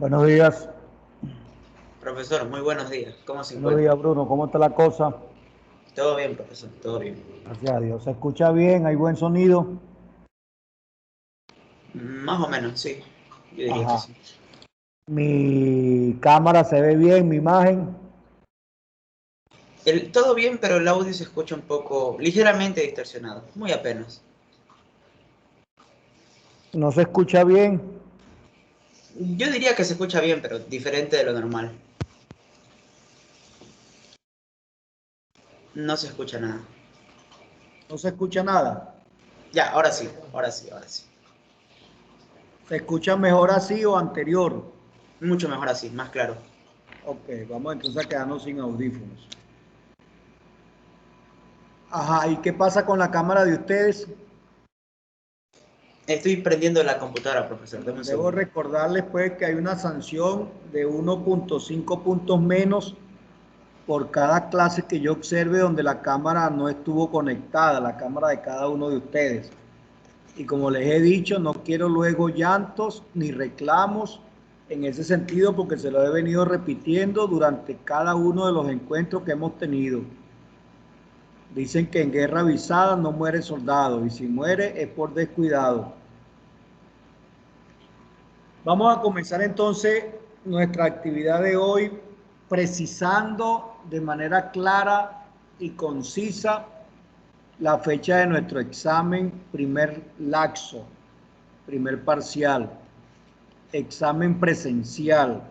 Buenos días, Profesor, muy buenos días. ¿Cómo se buenos encuentra? días Bruno, ¿cómo está la cosa? Todo bien, profesor, todo bien. Gracias a Dios. ¿Se escucha bien? ¿Hay buen sonido? Más o menos, sí. Yo diría que Ajá. sí. Mi cámara se ve bien, mi imagen Todo bien, pero el audio se escucha un poco ligeramente distorsionado. Muy apenas. no se escucha bien, Yo diría que se escucha bien, pero diferente de lo normal. No se escucha nada. no se escucha nada. Ya, ahora sí, ahora sí, ahora sí. ¿Se escucha mejor así o anterior? Mucho mejor así, más claro. Ok, vamos entonces a quedarnos sin audífonos. Ajá, ¿y qué pasa con la cámara de ustedes? Estoy prendiendo la computadora, profesor. Bueno, Dame un debo segundo. recordarles pues que hay una sanción de 1.5 puntos menos por cada clase que yo observe donde la cámara no estuvo conectada, la cámara de cada uno de ustedes. Y como les he dicho, no quiero luego llantos ni reclamos en ese sentido porque se lo he venido repitiendo durante cada uno de los encuentros que hemos tenido. Dicen que en guerra avisada no muere soldado y si muere es por descuidado. Vamos a comenzar entonces nuestra actividad de hoy precisando de manera clara y concisa la fecha de nuestro examen primer laxo, primer parcial, examen presencial.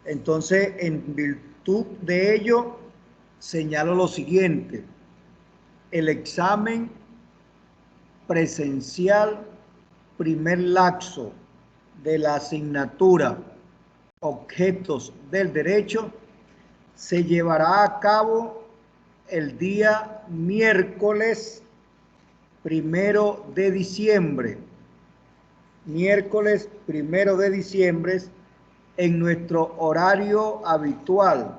Entonces, en virtud de ello, señalo lo siguiente. El examen presencial primer laxo de la asignatura Objetos del Derecho se llevará a cabo el día miércoles 1 de diciembre. Miércoles 1 de diciembre en nuestro horario habitual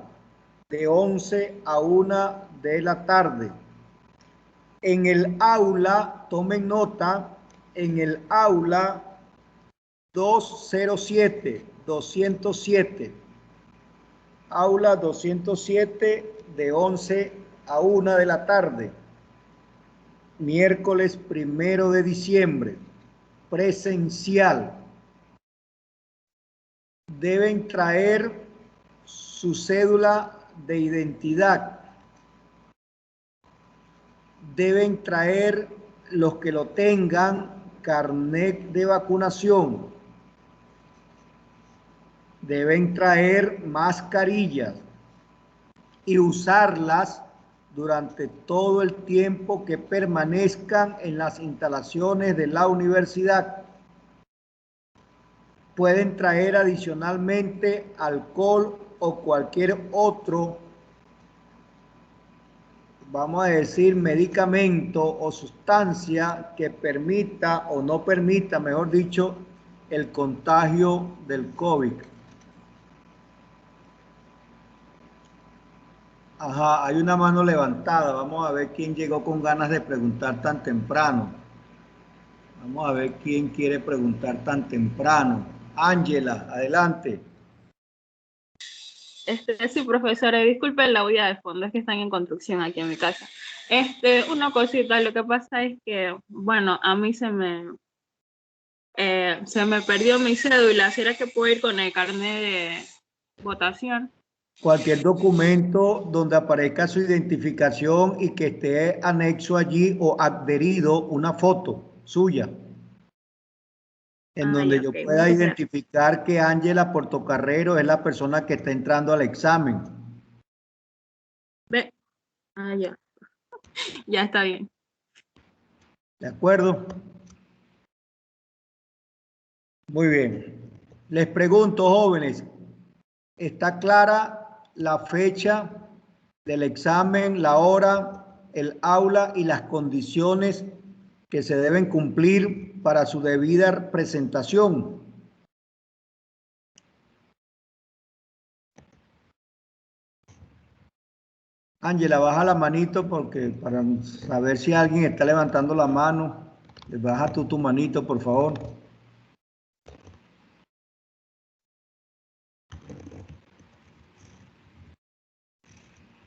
de 11 a 1 de la tarde. En el aula, tomen nota, en el aula 207, aula 207 de 11 a 1 de la tarde, miércoles 1 de diciembre, presencial. Deben traer su cédula de identidad. Deben traer los que lo tengan carnet de vacunación. Deben traer mascarillas y usarlas durante todo el tiempo que permanezcan en las instalaciones de la universidad. Pueden traer adicionalmente alcohol o cualquier otro, vamos a decir, medicamento o sustancia que permita o no permita, mejor dicho, el contagio del COVID. Ajá, hay una mano levantada. Vamos a ver quién llegó con ganas de preguntar tan temprano. Vamos a ver quién quiere preguntar tan temprano. Ángela, adelante. Sí, profesora, disculpen la huella de fondo, es que están en construcción aquí en mi casa. Una cosita, lo que pasa es que, bueno, a mí se me perdió mi cédula. ¿Será que puedo ir con el carnet de votación? Cualquier documento donde aparezca su identificación y que esté anexo allí o adherido una foto suya, en donde Ay, yo ok, pueda muchas gracias. identificar que Ángela Portocarrero es la persona que está entrando al examen. Ve, ya, ya está bien. ¿De acuerdo? Muy bien. Les pregunto, jóvenes, ¿está clara la fecha del examen, la hora, el aula y las condiciones que se deben cumplir para su debida presentación? Ángela, baja la manito porque para saber si alguien está levantando la mano, baja tú tu manito, por favor.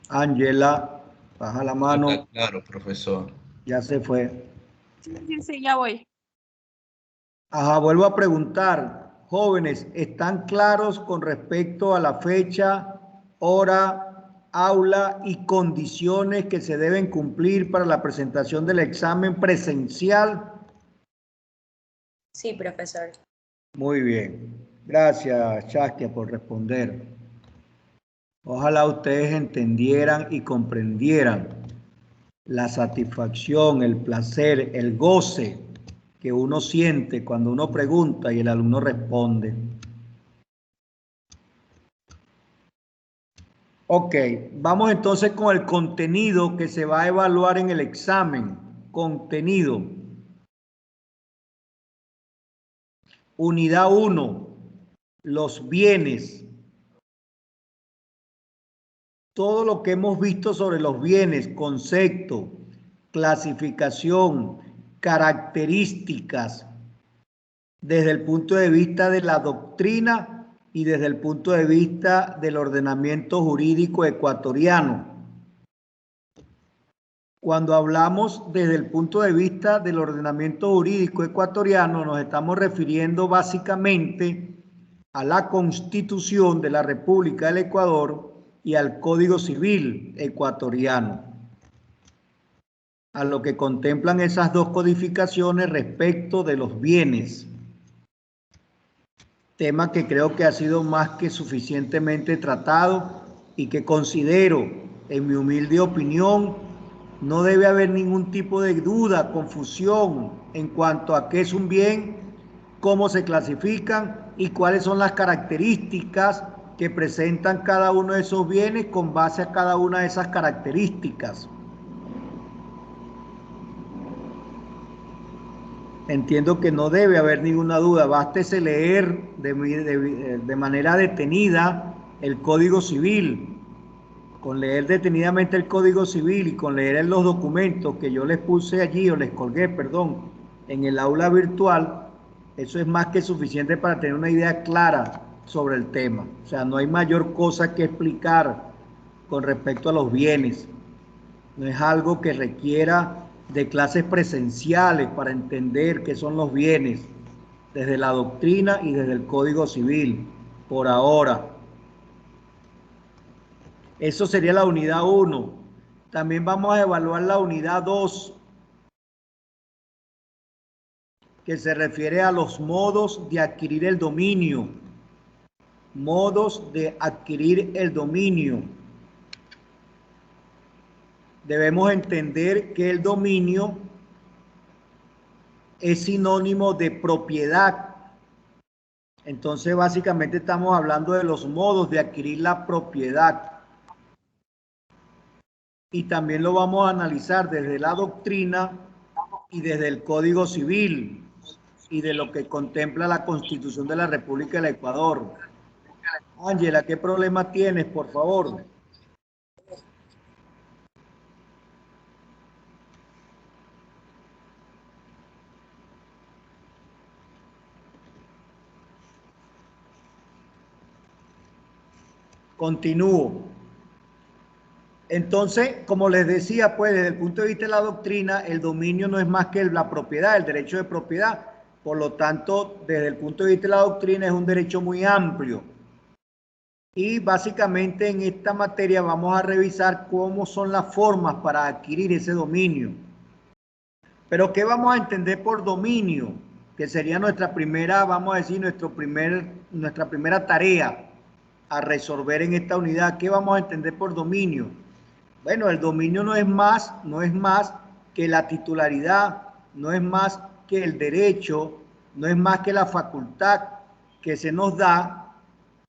Ángela, baja la mano. Acá, claro, profesor. Ya se fue. Sí, ya voy. Ajá, vuelvo a preguntar, jóvenes, ¿están claros con respecto a la fecha, hora, aula y condiciones que se deben cumplir para la presentación del examen presencial? Sí, profesor. Muy bien. Gracias, Shaskia, por responder. Ojalá ustedes entendieran y comprendieran la satisfacción, el placer, el goce que uno siente cuando uno pregunta y el alumno responde. Ok, vamos entonces con el contenido que se va a evaluar en el examen. Contenido. Unidad 1, los bienes. Todo lo que hemos visto sobre los bienes, concepto, clasificación, características, desde el punto de vista de la doctrina y desde el punto de vista del ordenamiento jurídico ecuatoriano. Cuando hablamos desde el punto de vista del ordenamiento jurídico ecuatoriano, nos estamos refiriendo básicamente a la Constitución de la República del Ecuador y al Código Civil ecuatoriano, a lo que contemplan esas dos codificaciones respecto de los bienes. Tema que creo que ha sido más que suficientemente tratado y que considero, en mi humilde opinión, no debe haber ningún tipo de duda, confusión en cuanto a qué es un bien, cómo se clasifican y cuáles son las características que presentan cada uno de esos bienes con base a cada una de esas características. Entiendo que no debe haber ninguna duda, bástese leer de manera detenida el Código Civil. Con leer detenidamente el Código Civil y con leer los documentos que yo les puse allí, o les colgué, perdón, en el aula virtual, eso es más que suficiente para tener una idea clara sobre el tema. O sea, no hay mayor cosa que explicar con respecto a los bienes. No es algo que requiera de clases presenciales para entender qué son los bienes, desde la doctrina y desde el Código Civil, por ahora. Eso sería la unidad 1. También vamos a evaluar la unidad 2, que se refiere a los modos de adquirir el dominio. Modos de adquirir el dominio. Debemos entender que el dominio es sinónimo de propiedad. Entonces, básicamente estamos hablando de los modos de adquirir la propiedad. Y también lo vamos a analizar desde la doctrina y desde el Código Civil y de lo que contempla la Constitución de la República del Ecuador. Ángela, ¿qué problema tienes, por favor? Continúo. Entonces, como les decía, pues desde el punto de vista de la doctrina, el dominio no es más que la propiedad, el derecho de propiedad. Por lo tanto, desde el punto de vista de la doctrina es un derecho muy amplio. Y básicamente en esta materia vamos a revisar cómo son las formas para adquirir ese dominio. Pero ¿qué vamos a entender por dominio? Que sería nuestra primera, vamos a decir, nuestra primera tarea a resolver en esta unidad. ¿Qué vamos a entender por dominio? Bueno, el dominio no es más que la titularidad, no es más que el derecho, no es más que la facultad que se nos da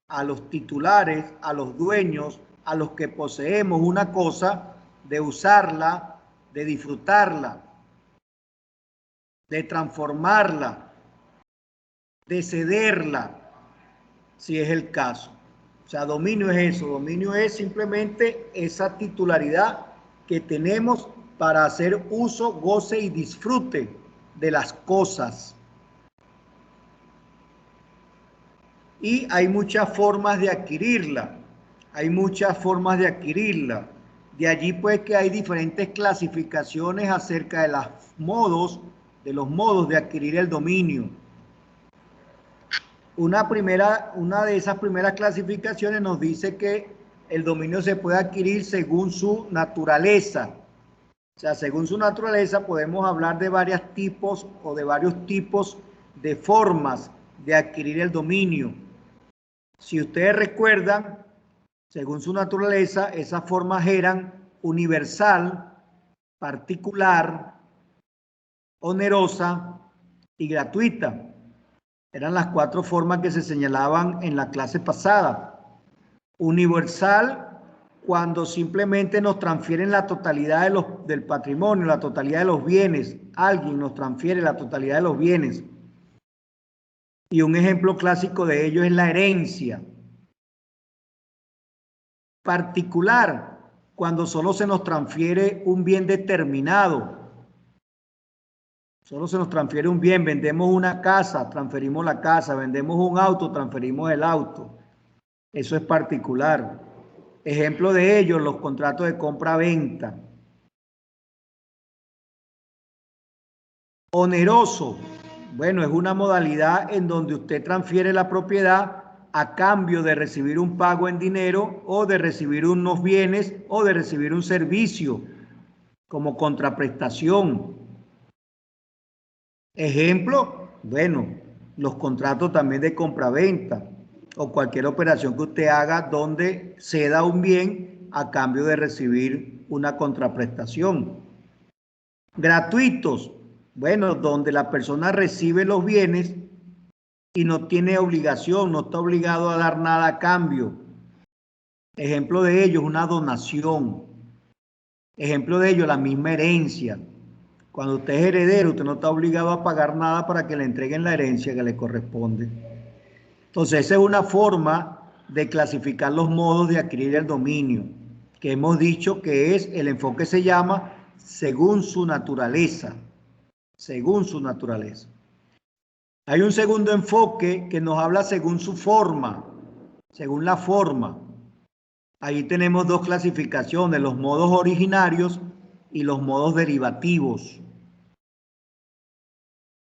a los titulares, a los dueños, a los que poseemos una cosa, de usarla, de disfrutarla, de transformarla, de cederla, si es el caso. O sea, dominio es eso, dominio es simplemente esa titularidad que tenemos para hacer uso, goce y disfrute de las cosas. Y hay muchas formas de adquirirla, hay muchas formas de adquirirla. De allí pues que hay diferentes clasificaciones acerca de los modos de adquirir el dominio. Una de esas primeras clasificaciones nos dice que el dominio se puede adquirir según su naturaleza. O sea, según su naturaleza podemos hablar de varios tipos de formas de adquirir el dominio. Si ustedes recuerdan, según su naturaleza, esas formas eran universal, particular, onerosa y gratuita. Eran las 4 formas que se señalaban en la clase pasada. Universal, cuando simplemente nos transfieren la totalidad del patrimonio, la totalidad de los bienes. Alguien nos transfiere la totalidad de los bienes. Y un ejemplo clásico de ello es la herencia. Particular, cuando solo se nos transfiere un bien determinado. Solo se nos transfiere un bien, vendemos una casa, transferimos la casa, vendemos un auto, transferimos el auto. Eso es particular. Ejemplo de ello, los contratos de compra-venta. Oneroso, bueno, es una modalidad en donde usted transfiere la propiedad a cambio de recibir un pago en dinero o de recibir unos bienes o de recibir un servicio como contraprestación. Ejemplo, bueno, los contratos también de compra-venta o cualquier operación que usted haga donde ceda un bien a cambio de recibir una contraprestación. Gratuitos, bueno, donde la persona recibe los bienes y no tiene obligación, no está obligado a dar nada a cambio. Ejemplo de ello es una donación. Ejemplo de ello, la misma herencia. Cuando usted es heredero, usted no está obligado a pagar nada para que le entreguen la herencia que le corresponde. Entonces, esa es una forma de clasificar los modos de adquirir el dominio, que hemos dicho que es, el enfoque se llama según su naturaleza. Según su naturaleza. Hay un segundo enfoque que nos habla según su forma, según la forma. Ahí tenemos 2 clasificaciones, los modos originarios y los modos derivativos.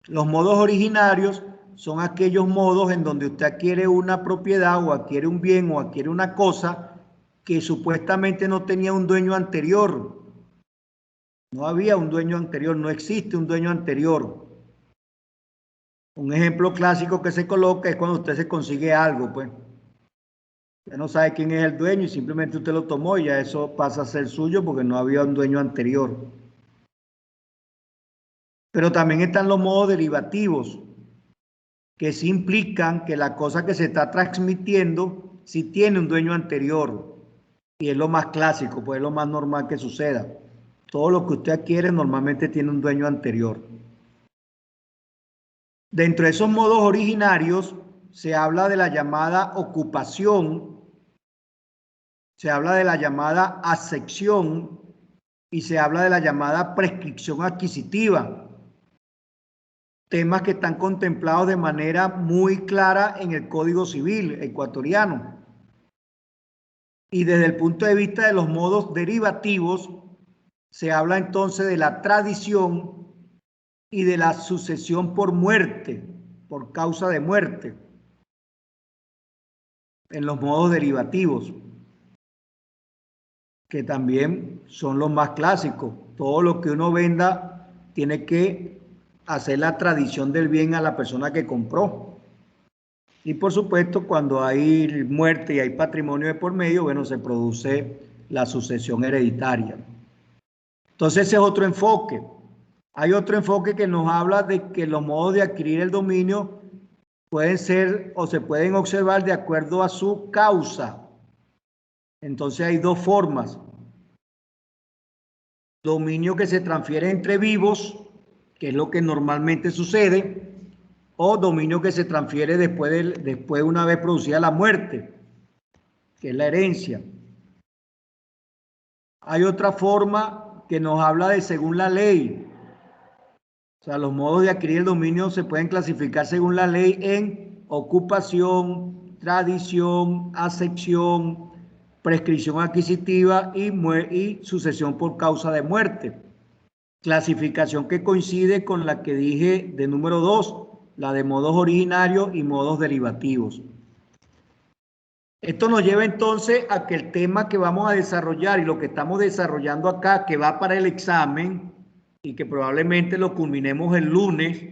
Los modos originarios son aquellos modos en donde usted adquiere una propiedad o adquiere un bien o adquiere una cosa que supuestamente no tenía un dueño anterior. No había un dueño anterior, no existe un dueño anterior. Un ejemplo clásico que se coloca es cuando usted se consigue algo, pues. Usted no sabe quién es el dueño y simplemente usted lo tomó y ya eso pasa a ser suyo porque no había un dueño anterior. Pero también están los modos derivativos, que sí implican que la cosa que se está transmitiendo sí tiene un dueño anterior. Y es lo más clásico, pues es lo más normal que suceda. Todo lo que usted adquiere normalmente tiene un dueño anterior. Dentro de esos modos originarios se habla de la llamada ocupación, se habla de la llamada asección y se habla de la llamada prescripción adquisitiva. Temas que están contemplados de manera muy clara en el Código Civil ecuatoriano. Y desde el punto de vista de los modos derivativos, se habla entonces de la tradición y de la sucesión por muerte, por causa de muerte, en los modos derivativos, que también son los más clásicos. Todo lo que uno venda tiene que hacer la tradición del bien a la persona que compró. Y por supuesto, cuando hay muerte y hay patrimonio de por medio, bueno, se produce la sucesión hereditaria. Entonces ese es otro enfoque. Hay otro enfoque que nos habla de que los modos de adquirir el dominio pueden ser o se pueden observar de acuerdo a su causa. Entonces hay 2 formas. Dominio que se transfiere entre vivos, que es lo que normalmente sucede, o dominio que se transfiere después una vez producida la muerte, que es la herencia. Hay otra forma que nos habla de según la ley. O sea, los modos de adquirir el dominio se pueden clasificar según la ley en ocupación, tradición, asección, prescripción adquisitiva y sucesión por causa de muerte. Clasificación que coincide con la que dije de número 2, la de modos originarios y modos derivativos. Esto nos lleva entonces a que el tema que vamos a desarrollar y lo que estamos desarrollando acá, que va para el examen y que probablemente lo culminemos el lunes,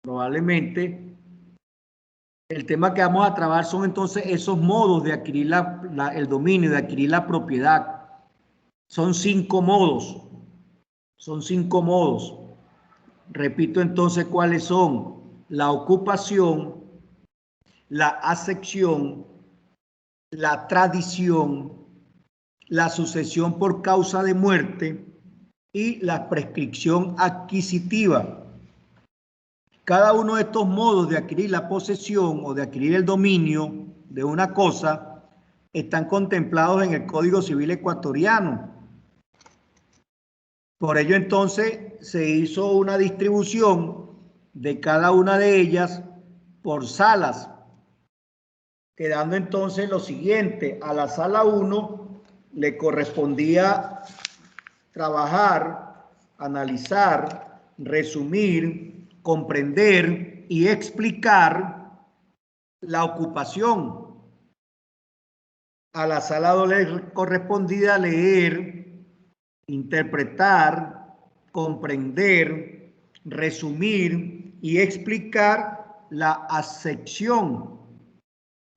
probablemente, el tema que vamos a trabajar son entonces esos modos de adquirir el dominio, de adquirir la propiedad. Son 5 modos. Son 5 modos. Repito entonces cuáles son: la ocupación, la acepción, la tradición, la sucesión por causa de muerte y la prescripción adquisitiva. Cada uno de estos modos de adquirir la posesión o de adquirir el dominio de una cosa están contemplados en el Código Civil ecuatoriano. Por ello entonces se hizo una distribución de cada una de ellas por salas, quedando entonces lo siguiente: a la sala 1 le correspondía trabajar, analizar, resumir, comprender y explicar la ocupación. A la sala 2 le correspondía leer, interpretar, comprender, resumir y explicar la acepción.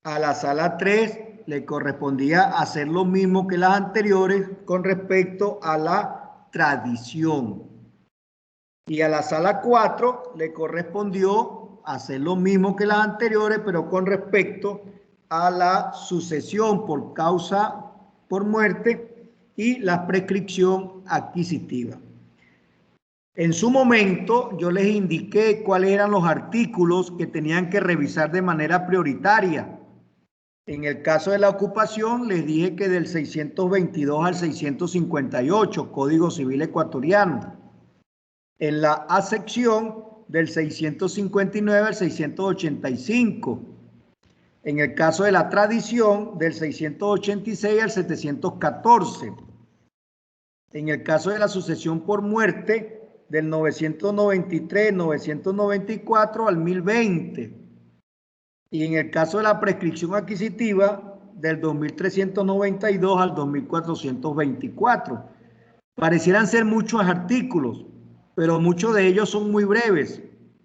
A la sala 3 le correspondía hacer lo mismo que las anteriores con respecto a la tradición. Y a la sala 4 le correspondió hacer lo mismo que las anteriores, pero con respecto a la sucesión por causa por muerte y la prescripción adquisitiva. En su momento yo les indiqué cuáles eran los artículos que tenían que revisar de manera prioritaria. En el caso de la ocupación les dije que del 622 al 658, Código Civil ecuatoriano. En la acepción del 659 al 685. En el caso de la tradición del 686 al 714. En el caso de la sucesión por muerte del 993, 994 al 1020. Y en el caso de la prescripción adquisitiva del 2392 al 2424. Parecieran ser muchos artículos, pero muchos de ellos son muy breves.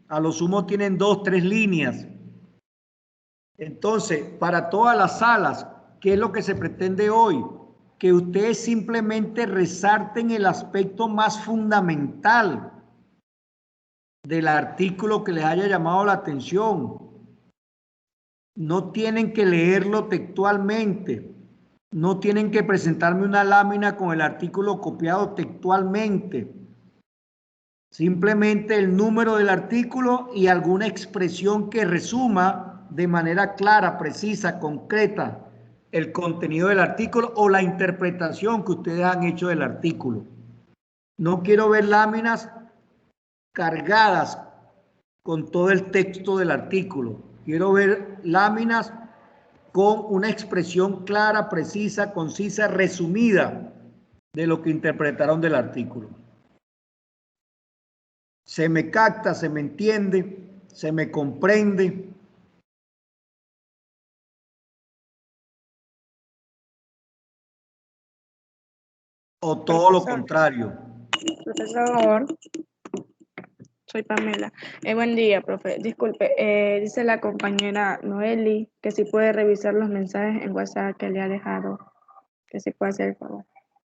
A lo sumo tienen 2, 3 líneas. Entonces, para todas las salas, ¿qué es lo que se pretende hoy? Que ustedes simplemente resalten el aspecto más fundamental del artículo que les haya llamado la atención. No tienen que leerlo textualmente. No tienen que presentarme una lámina con el artículo copiado textualmente. Simplemente el número del artículo y alguna expresión que resuma de manera clara, precisa, concreta el contenido del artículo o la interpretación que ustedes han hecho del artículo. No quiero ver láminas cargadas con todo el texto del artículo. Quiero ver láminas con una expresión clara, precisa, concisa, resumida de lo que interpretaron del artículo. Se me capta, se me entiende, se me comprende. O todo lo contrario. Profesor, soy Pamela. Buen día, profe. Disculpe, dice la compañera Noeli que si puede revisar los mensajes en WhatsApp que le ha dejado. Que si puede hacer el favor.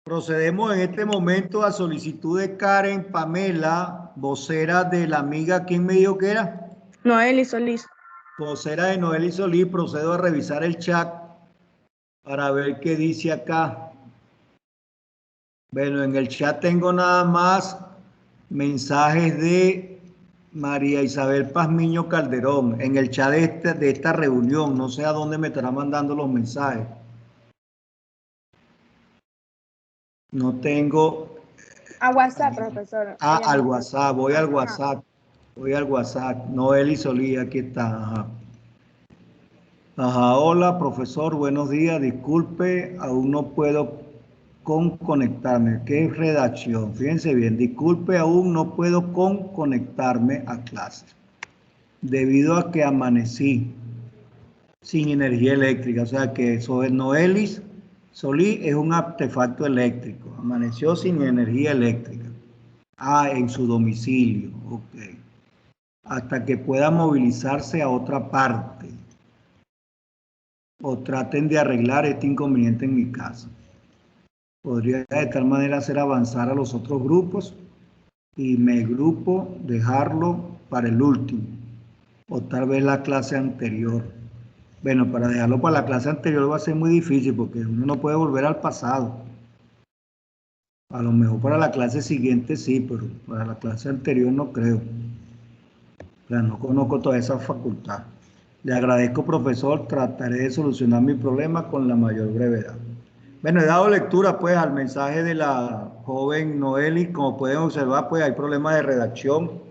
Procedemos en este momento a solicitud de Karen Pamela, vocera de la amiga, ¿quién me dijo que era? Noeli Solís. Vocera de Noeli Solís, procedo a revisar el chat para ver qué dice acá. Bueno, en el chat tengo nada más mensajes de María Isabel Pazmiño Calderón, en el chat de esta reunión. No sé a dónde me estará mandando los mensajes. No tengo... A WhatsApp, profesor. Al WhatsApp, voy al WhatsApp. Voy al WhatsApp. Noeli Solís, aquí está. Ajá. Ajá, hola, profesor, buenos días. Disculpe, aún no puedo conectarme. ¿Qué es redacción? Fíjense bien, disculpe, aún no puedo conectarme a clases debido a que amanecí sin energía eléctrica. O sea que eso es Noelis Solís, es un artefacto eléctrico. Amaneció sin energía eléctrica. Ah, en su domicilio. Ok. Hasta que pueda movilizarse a otra parte. O traten de arreglar este inconveniente en mi casa. Podría de tal manera hacer avanzar a los otros grupos y mi grupo dejarlo para el último. O tal vez la clase anterior. Bueno, para dejarlo para la clase anterior va a ser muy difícil porque uno no puede volver al pasado. A lo mejor para la clase siguiente sí, pero para la clase anterior no creo. O sea, no conozco toda esa facultad. Le agradezco, profesor, trataré de solucionar mi problema con la mayor brevedad. Bueno, he dado lectura pues al mensaje de la joven Noeli. Como pueden observar, pues hay problemas de redacción.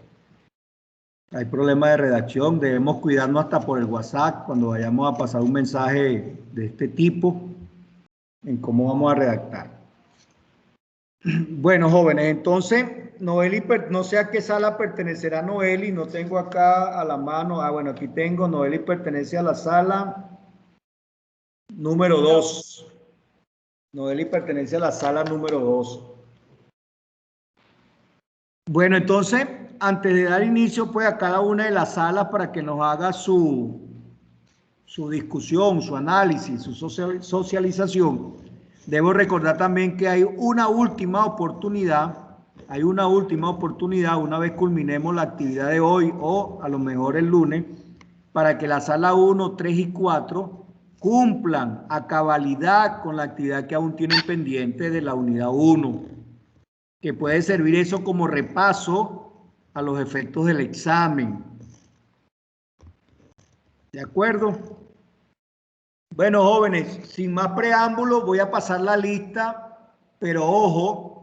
Hay problemas de redacción. Debemos cuidarnos hasta por el WhatsApp cuando vayamos a pasar un mensaje de este tipo en cómo vamos a redactar. Bueno, jóvenes, entonces, Noeli, no sé a qué sala pertenecerá Noeli, no tengo acá a la mano. Ah, bueno, aquí tengo, Noeli pertenece a la sala número 2. Noeli pertenece a la sala número 2. Bueno, entonces, antes de dar inicio, pues, a cada una de las salas para que nos haga su discusión, su análisis, su socialización, debo recordar también que hay una última oportunidad, una vez culminemos la actividad de hoy o a lo mejor el lunes, para que la sala 1, 3 y 4 cumplan a cabalidad con la actividad que aún tienen pendiente de la unidad 1, que puede servir eso como repaso a los efectos del examen. ¿De acuerdo? Bueno, jóvenes, sin más preámbulos, voy a pasar la lista, pero ojo,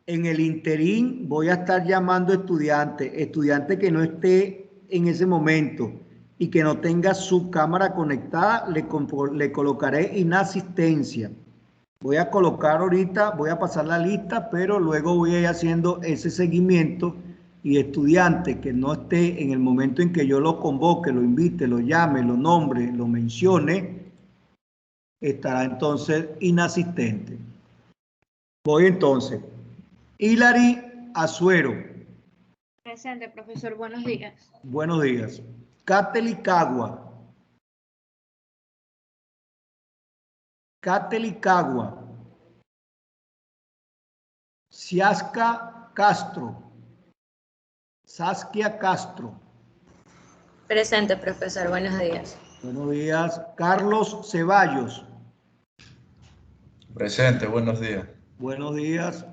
en el interín voy a estar llamando estudiante que no esté en ese momento y que no tenga su cámara conectada, le colocaré inasistencia. Voy a colocar ahorita, voy a pasar la lista, pero luego voy a ir haciendo ese seguimiento y estudiante que no esté en el momento en que yo lo convoque, lo invite, lo llame, lo nombre, lo mencione, estará entonces inasistente. Voy entonces. Hilary Azuero. Presente, profesor. Buenos días. Buenos días. Kately Cagua. Kately Cagua. Siasca Castro. Saskia Castro. Presente, profesor. Buenos días. Buenos días. Carlos Ceballos. Presente, buenos días. Buenos días.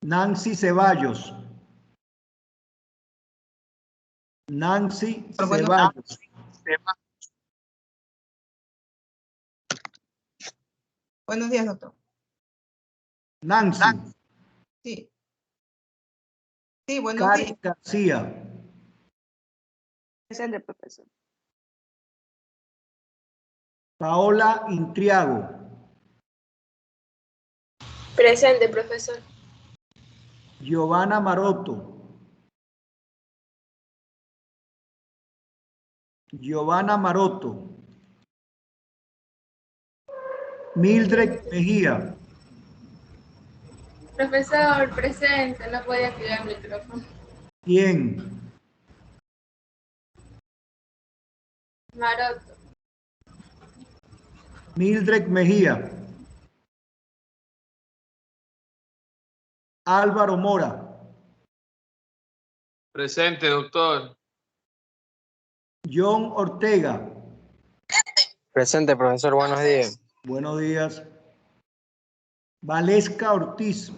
Nancy Ceballos. Nancy Ceballos. Buenos días, doctor. Nancy. Sí. Sí, buenos días. Karen García. Presente, profesor. Paola Intriago. Presente, profesor. Giovanna Maroto. Giovanna Maroto. Mildred Mejía. Profesor, presente, no podía activar el micrófono. ¿Quién? Maroto. Mildred Mejía. Álvaro Mora. Presente, doctor. John Ortega. Presente, profesor. Buenos días. Buenos días. Valesca Ortiz.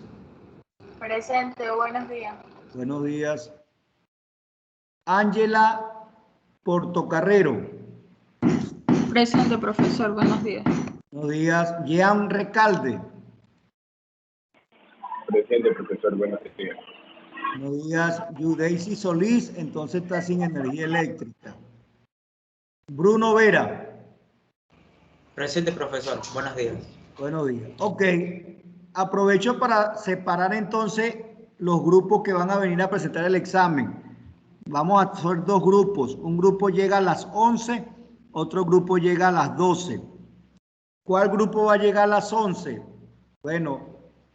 Presente, buenos días. Buenos días. Ángela Portocarrero. Presente, profesor. Buenos días. Buenos días. Jean Recalde. Presente, profesor. Buenos días. Buenos días. Yudeisi Solís, entonces está sin energía eléctrica. Bruno Vera. Presente, profesor. Buenos días. Buenos días. Ok. Aprovecho para separar entonces los grupos que van a venir a presentar el examen. Vamos a hacer dos grupos. Un grupo llega a las 11, otro grupo llega a las 12. ¿Cuál grupo va a llegar a las 11? Bueno,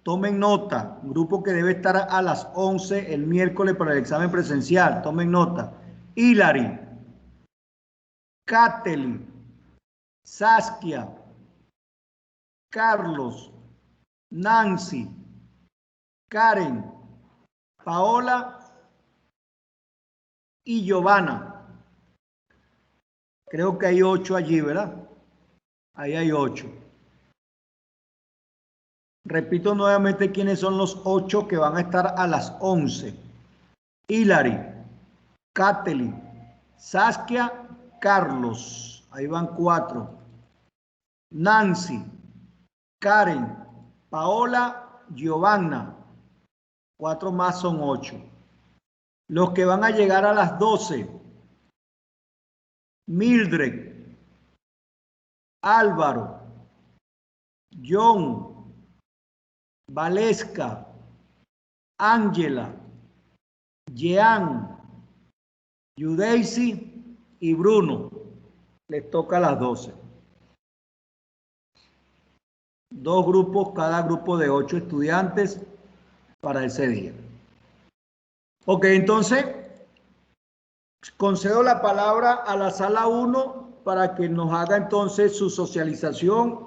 tomen nota. Un grupo que debe estar a las 11 el miércoles para el examen presencial. Tomen nota. Hilary, Kathleen, Saskia, Carlos, Nancy, Karen, Paola y Giovanna. Creo que hay 8 allí, ¿verdad? Ahí hay 8. Repito nuevamente quiénes son los 8 que van a estar a las 11. Hilary, Kathleen, Saskia, Carlos. Ahí van 4. Nancy, Karen, Paola, Giovanna. 4 más son 8. Los que van a llegar a las 12. Mildred, Álvaro, John, Valesca, Ángela, Jean, Yudeisi y Bruno. Les toca a las 12. 2 grupos, cada grupo de 8 estudiantes para ese día. Ok, entonces concedo la palabra a la sala 1 para que nos haga entonces su socialización,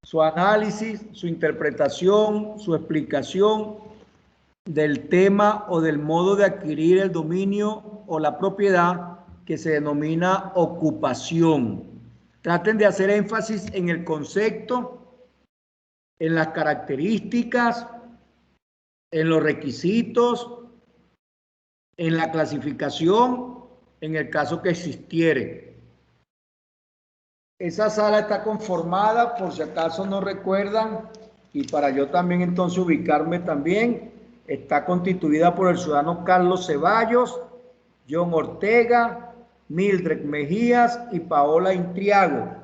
su análisis, su interpretación, su explicación del tema o del modo de adquirir el dominio o la propiedad que se denomina ocupación. Traten de hacer énfasis en el concepto, en las características, en los requisitos, en la clasificación, en el caso que existiere. Esa sala está conformada, por si acaso no recuerdan, y para yo también entonces ubicarme también, está constituida por el ciudadano Carlos Ceballos, John Ortega, Mildred Mejías y Paola Intriago.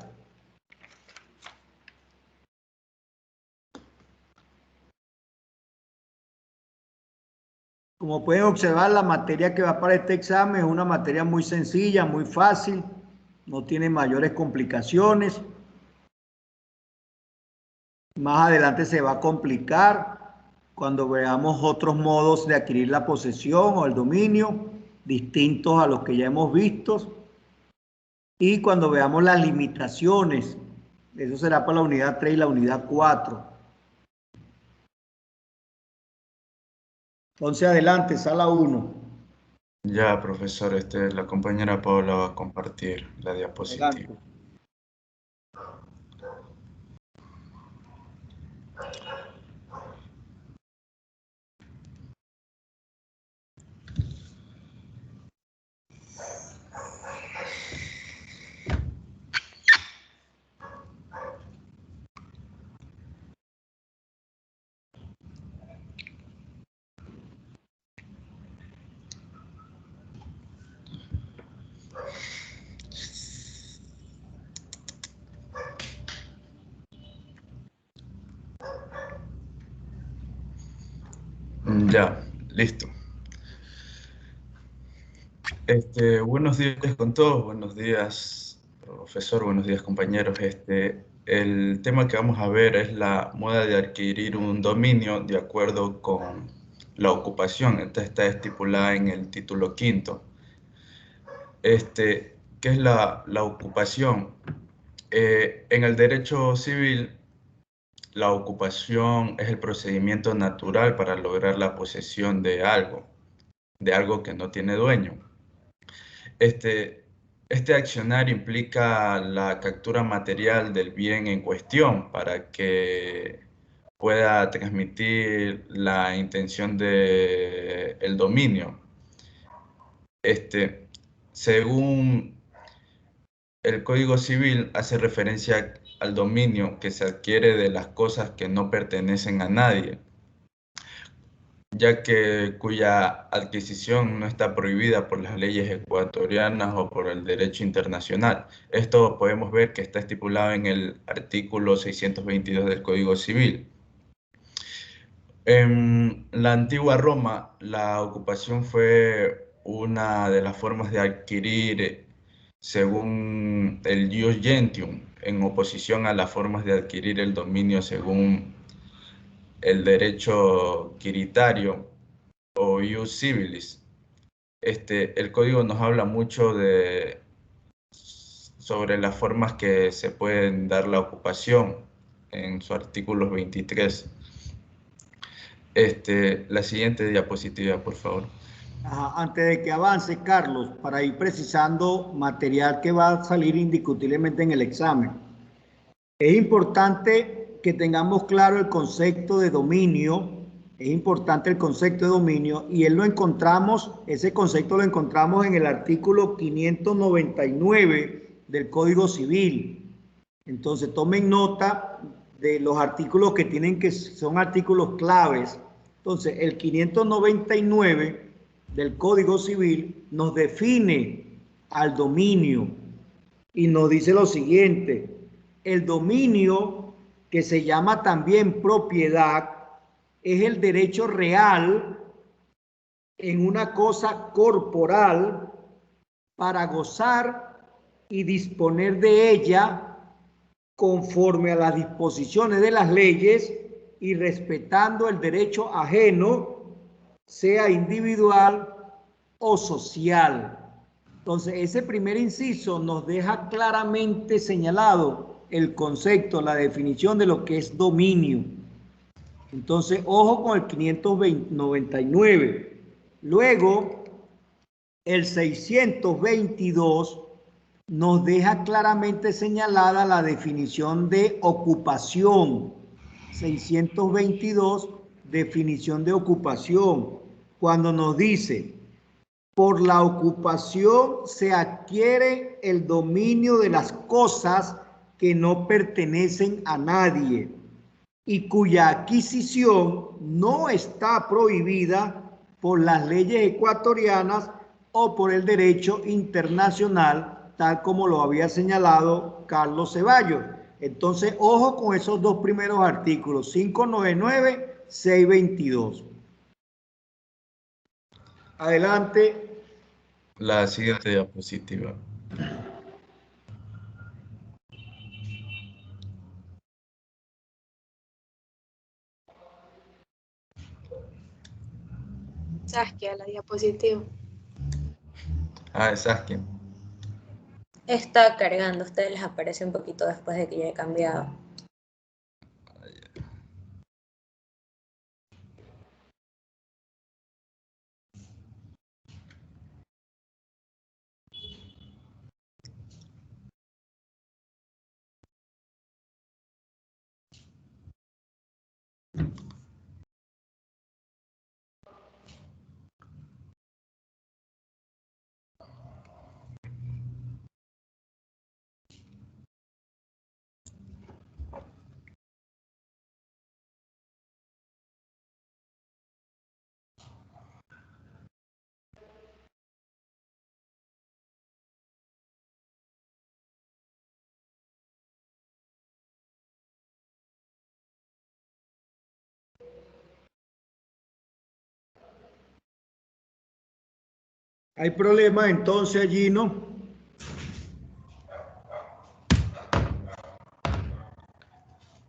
Como pueden observar, la materia que va para este examen es una materia muy sencilla, muy fácil, no tiene mayores complicaciones. Más adelante se va a complicar cuando veamos otros modos de adquirir la posesión o el dominio, distintos a los que ya hemos visto. Y cuando veamos las limitaciones, eso será para la unidad 3 y la unidad 4. Entonces, adelante, sala 1. Ya, profesor, la compañera Paola va a compartir la diapositiva. Adelante. Ya, listo. Buenos días con todos, buenos días, profesor, buenos días, compañeros. El tema que vamos a ver es la moda de adquirir un dominio de acuerdo con la ocupación. Esta está estipulada en el título 5. ¿Qué es la ocupación? En el derecho civil, la ocupación es el procedimiento natural para lograr la posesión de algo que no tiene dueño. Este accionar implica la captura material del bien en cuestión para que pueda transmitir la intención del dominio. Según el Código Civil, hace referencia al dominio que se adquiere de las cosas que no pertenecen a nadie. ya que cuya adquisición no está prohibida por las leyes ecuatorianas o por el derecho internacional. Esto podemos ver que está estipulado en el artículo 622 del Código Civil. En la antigua Roma, la ocupación fue una de las formas de adquirir, según el ius gentium, en oposición a las formas de adquirir el dominio según el derecho quiritario o ius civilis. El código nos habla mucho sobre las formas que se pueden dar la ocupación en su artículo 23. La siguiente diapositiva, por favor. Antes de que avance, Carlos, para ir precisando material que va a salir indiscutiblemente en el examen. Es importante que tengamos claro el concepto de dominio. Es importante el concepto de dominio y ese concepto lo encontramos en el artículo 599 del Código Civil. Entonces tomen nota de los artículos son artículos claves. Entonces el 599 del Código Civil nos define al dominio y nos dice lo siguiente: el dominio, que se llama también propiedad, es el derecho real en una cosa corporal para gozar y disponer de ella conforme a las disposiciones de las leyes y respetando el derecho ajeno, sea individual o social. Entonces, ese primer inciso nos deja claramente señalado el concepto, la definición de lo que es dominio. Entonces, ojo con el 599. Luego, el 622 nos deja claramente señalada la definición de ocupación. 622, definición de ocupación. Cuando nos dice: por la ocupación se adquiere el dominio de las cosas que no pertenecen a nadie y cuya adquisición no está prohibida por las leyes ecuatorianas o por el derecho internacional, tal como lo había señalado Carlos Ceballos. Entonces, ojo con esos dos primeros artículos, 599, 622. Adelante. La siguiente diapositiva. Saskia, la diapositiva. Es Saskia. Está cargando, a ustedes les aparece un poquito después de que ya he cambiado. ¿Hay problema entonces allí, no?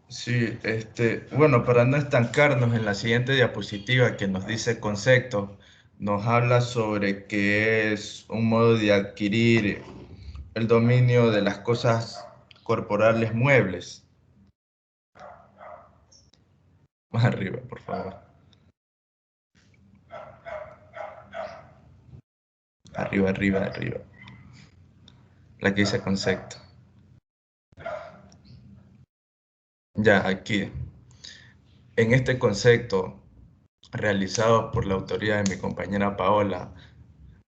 Sí, bueno, para no estancarnos, en la siguiente diapositiva que nos dice concepto, nos habla sobre que es un modo de adquirir el dominio de las cosas corporales muebles. Más arriba, por favor. Arriba, arriba, arriba. La que dice concepto. Ya, aquí. En este concepto, realizado por la autoría de mi compañera Paola,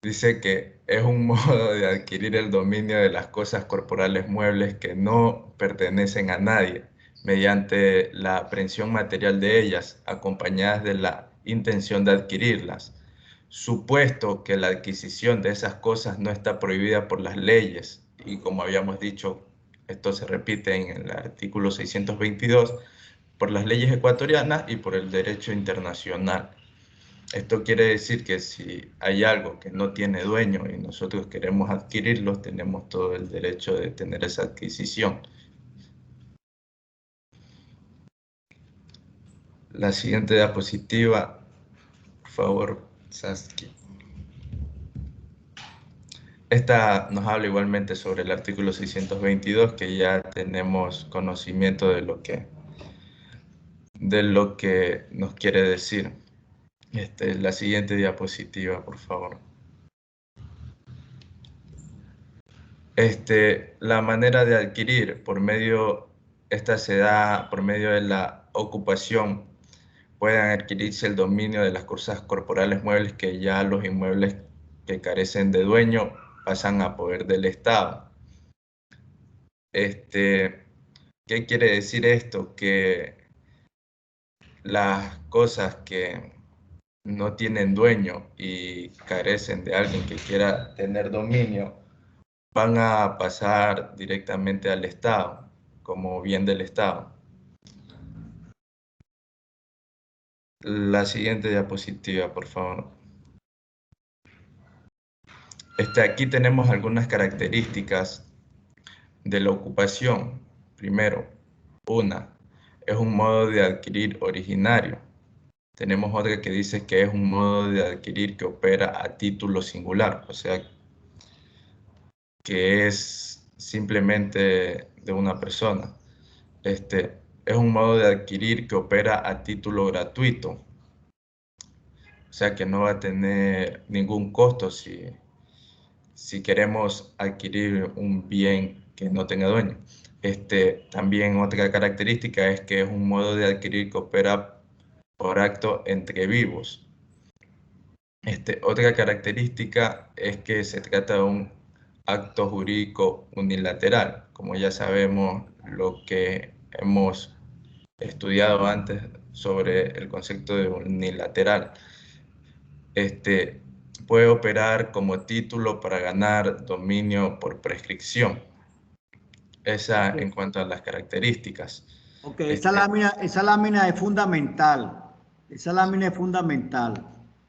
dice que es un modo de adquirir el dominio de las cosas corporales muebles que no pertenecen a nadie, mediante la aprehensión material de ellas, acompañadas de la intención de adquirirlas, supuesto que la adquisición de esas cosas no está prohibida por las leyes, y como habíamos dicho, esto se repite en el artículo 622, por las leyes ecuatorianas y por el derecho internacional. Esto quiere decir que si hay algo que no tiene dueño y nosotros queremos adquirirlo, tenemos todo el derecho de tener esa adquisición. La siguiente diapositiva, por favor, Saskia. Esta nos habla igualmente sobre el artículo 622, que ya tenemos conocimiento de lo que nos quiere decir. La siguiente diapositiva, por favor. La manera de adquirir esta se da por medio de la ocupación. Pueden adquirirse el dominio de las cosas corporales muebles, que ya los inmuebles que carecen de dueño pasan a poder del Estado. ¿Qué quiere decir esto? Que las cosas que no tienen dueño y carecen de alguien que quiera tener dominio, van a pasar directamente al Estado, como bien del Estado. La siguiente diapositiva, por favor. Aquí tenemos algunas características de la ocupación. Primero, es un modo de adquirir originario. Tenemos otra que dice que es un modo de adquirir que opera a título singular, o sea, que es simplemente de una persona. Es un modo de adquirir que opera a título gratuito, o sea, que no va a tener ningún costo si queremos adquirir un bien que no tenga dueño. También otra característica es que es un modo de adquirir que opera por acto entre vivos. Otra característica es que se trata de un acto jurídico unilateral, como ya sabemos lo que hemos estudiado antes sobre el concepto de unilateral. Puede operar como título para ganar dominio por prescripción. Esa en cuanto a las características. Ok, esa lámina es fundamental. Esa lámina es fundamental.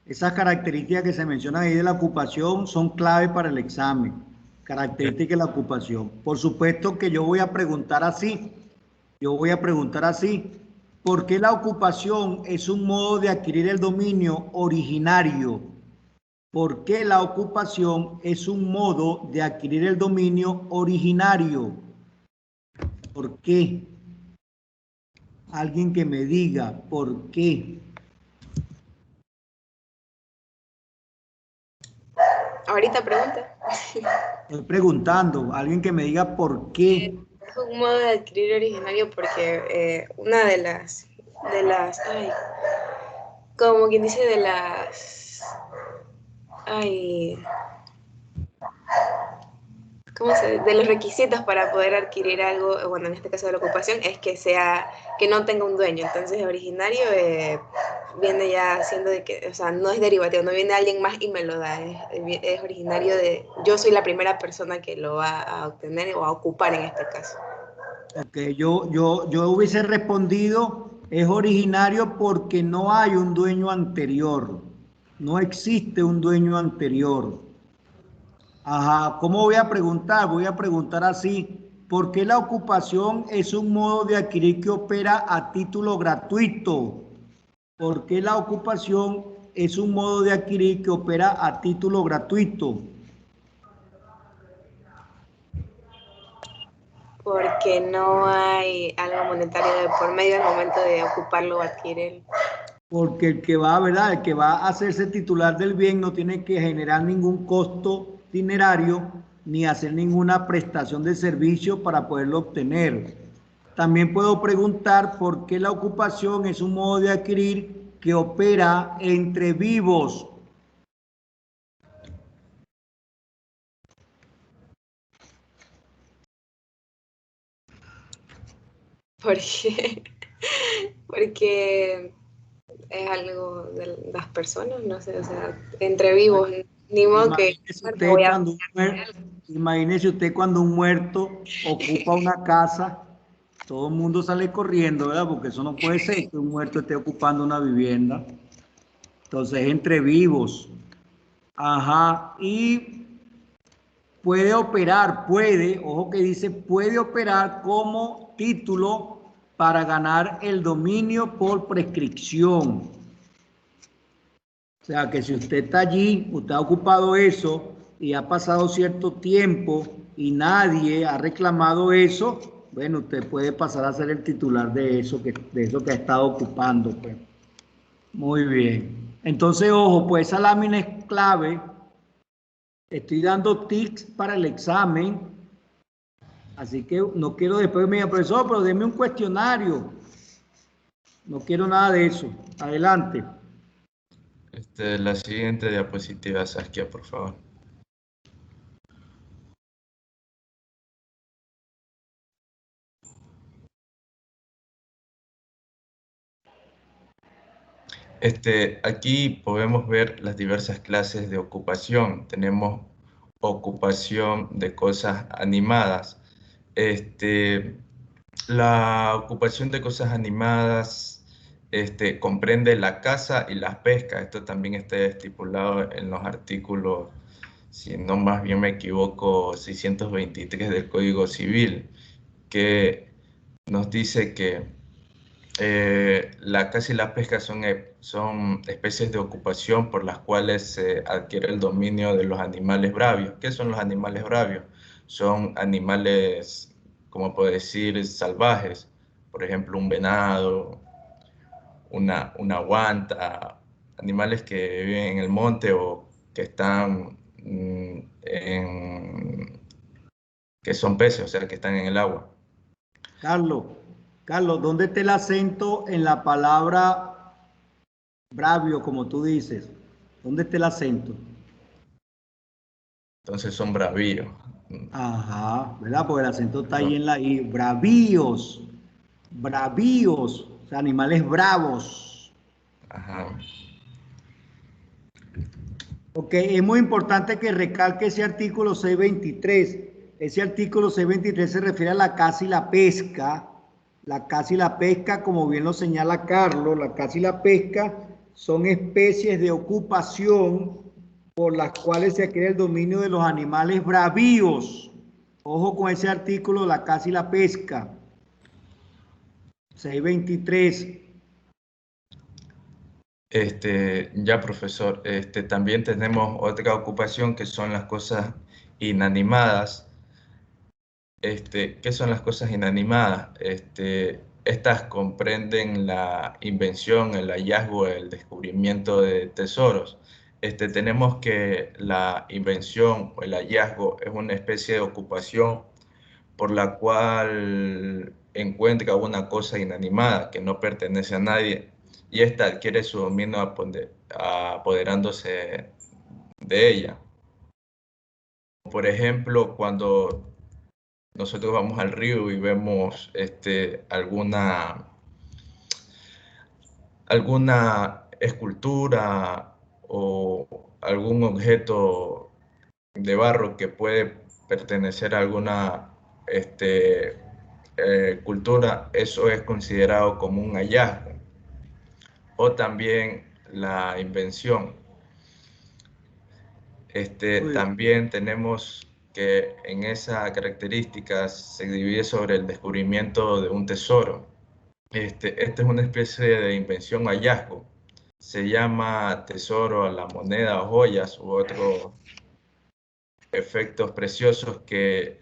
Esas características que se mencionan ahí de la ocupación son clave para el examen. Características de la ocupación. Por supuesto que yo voy a preguntar así. ¿Por qué la ocupación es un modo de adquirir el dominio originario? ¿Por qué la ocupación es un modo de adquirir el dominio originario? ¿Por qué? Alguien que me diga por qué. Ahorita pregunta. Estoy preguntando, alguien que me diga por qué. Es un modo de adquirir originario porque una de las, ay, como quien dice ay, de los requisitos para poder adquirir algo, bueno, en este caso de la ocupación, es que no tenga un dueño. Entonces, originario viene ya siendo de que, o sea, no es derivativo, no viene alguien más y me lo da, es originario de, yo soy la primera persona que lo va a obtener o a ocupar en este caso. Ok, yo hubiese respondido, es originario porque no hay un dueño anterior, no existe un dueño anterior. Ajá, ¿cómo voy a preguntar? Voy a preguntar así, ¿por qué la ocupación es un modo de adquirir que opera a título gratuito? ¿Por qué la ocupación es un modo de adquirir que opera a título gratuito? Porque no hay algo monetario de por medio al momento de ocuparlo o adquirirlo. Porque el que va, ¿verdad? El que va a hacerse titular del bien no tiene que generar ningún costo dinerario ni hacer ninguna prestación de servicio para poderlo obtener. También puedo preguntar por qué la ocupación es un modo de adquirir que opera entre vivos. Porque, porque es algo de las personas, no sé, o sea, entre vivos, ni modo que voy a... Imagínese usted cuando un muerto ocupa una casa, todo el mundo sale corriendo, ¿verdad? Porque eso no puede ser que un muerto esté ocupando una vivienda. Entonces, entre vivos. Ajá. Y puede operar, ojo que dice, puede operar como título para ganar el dominio por prescripción. O sea, que si usted está allí, usted ha ocupado eso y ha pasado cierto tiempo y nadie ha reclamado eso, bueno, usted puede pasar a ser el titular de eso que ha estado ocupando, pues. Muy bien. Entonces, ojo, pues esa lámina es clave. Estoy dando tics para el examen. Así que no quiero después me diga, profesor, pero deme un cuestionario. No quiero nada de eso. Adelante. La siguiente diapositiva, Saskia, por favor. Aquí podemos ver las diversas clases de ocupación. Tenemos ocupación de cosas animadas. La ocupación de cosas animadas comprende la caza y las pescas. Esto también está estipulado en los artículos, si no más bien me equivoco, 623 del Código Civil, que nos dice que la caza y la pesca son especies de ocupación por las cuales se adquiere el dominio de los animales bravios. ¿Qué son los animales bravios? Son animales, como puedo decir, salvajes. Por ejemplo, un venado, una guanta, animales que viven en el monte o que están que son peces, o sea, que están en el agua. Carlos, ¿dónde está el acento en la palabra bravio, como tú dices? ¿Dónde está el acento? Entonces son bravíos. Ajá, ¿verdad? Porque el acento está ahí en la I. Bravíos. Bravíos. O sea, animales bravos. Ajá. Ok, es muy importante que recalque ese artículo 623. Ese artículo 623 se refiere a la caza y la pesca. La caza y la pesca, como bien lo señala Carlos, la caza y la pesca son especies de ocupación por las cuales se adquiere el dominio de los animales bravíos. Ojo con ese artículo, la caza y la pesca. 623. Ya, profesor, también tenemos otra ocupación que son las cosas inanimadas. ¿Qué son las cosas inanimadas? Estas comprenden la invención, el hallazgo, el descubrimiento de tesoros. Tenemos que la invención o el hallazgo es una especie de ocupación por la cual encuentra una cosa inanimada que no pertenece a nadie y ésta adquiere su dominio apoderándose de ella. Por ejemplo, cuando nosotros vamos al río y vemos alguna escultura o algún objeto de barro que puede pertenecer a alguna cultura, eso es considerado como un hallazgo. O también la invención. También tenemos que en esa característica se divide sobre el descubrimiento de un tesoro. Esta es una especie de invención o hallazgo. Se llama tesoro a la moneda o joyas u otros efectos preciosos que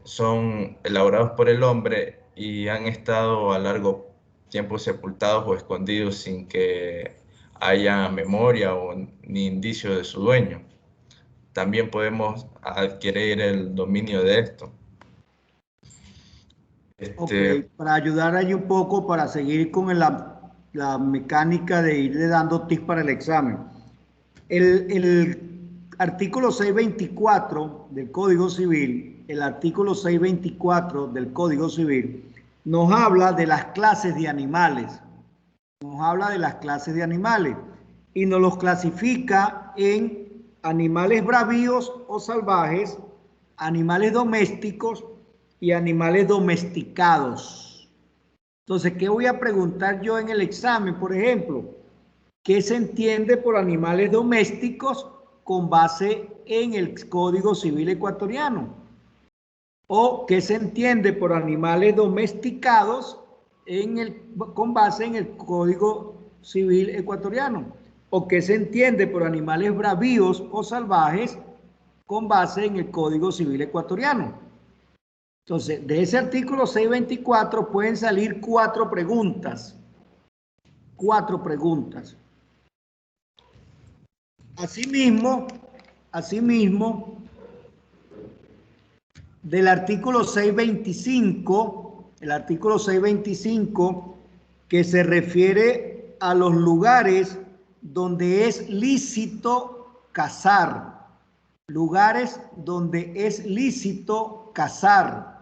son elaborados por el hombre y han estado a largo tiempo sepultados o escondidos sin que haya memoria o ni indicio de su dueño. También podemos adquirir el dominio de esto. Ok, para ayudar ahí un poco, para seguir con la mecánica de irle dando tips para el examen. artículo 624 del Código Civil, el artículo 624 del Código Civil, nos habla de las clases de animales. Nos habla de las clases de animales y nos los clasifica en animales bravíos o salvajes, animales domésticos y animales domesticados. Entonces, ¿qué voy a preguntar yo en el examen? Por ejemplo, ¿qué se entiende por animales domésticos con base en el Código Civil ecuatoriano? ¿O qué se entiende por animales domesticados con base en el Código Civil ecuatoriano? ¿O qué se entiende por animales bravíos o salvajes con base en el Código Civil ecuatoriano? Entonces, de ese artículo 624 pueden salir 4 preguntas. 4 preguntas. Asimismo, del artículo 625, el artículo 625, que se refiere a los lugares donde es lícito cazar. Lugares donde es lícito cazar.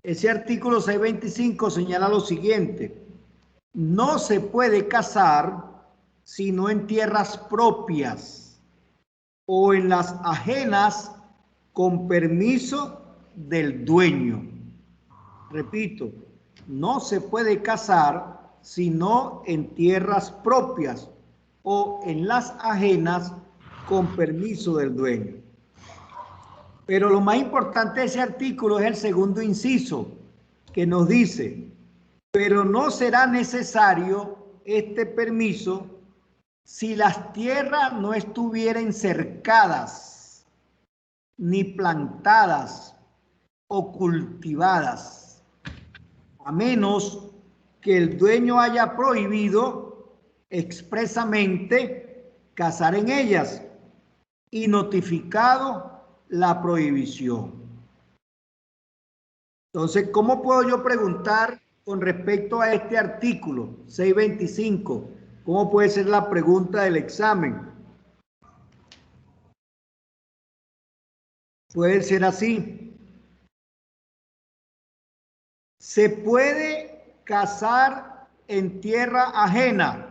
Ese artículo 625 señala lo siguiente: no se puede cazar sino en tierras propias o en las ajenas con permiso del dueño. Repito, no se puede cazar sino en tierras propias o en las ajenas con permiso del dueño. Pero lo más importante de ese artículo es el segundo inciso, que nos dice: pero no será necesario este permiso si las tierras no estuvieran cercadas, ni plantadas o cultivadas, a menos que el dueño haya prohibido expresamente cazar en ellas y notificado la prohibición. Entonces, ¿cómo puedo yo preguntar con respecto a este artículo 625? ¿Cómo puede ser la pregunta del examen? Puede ser así: ¿se puede cazar en tierra ajena?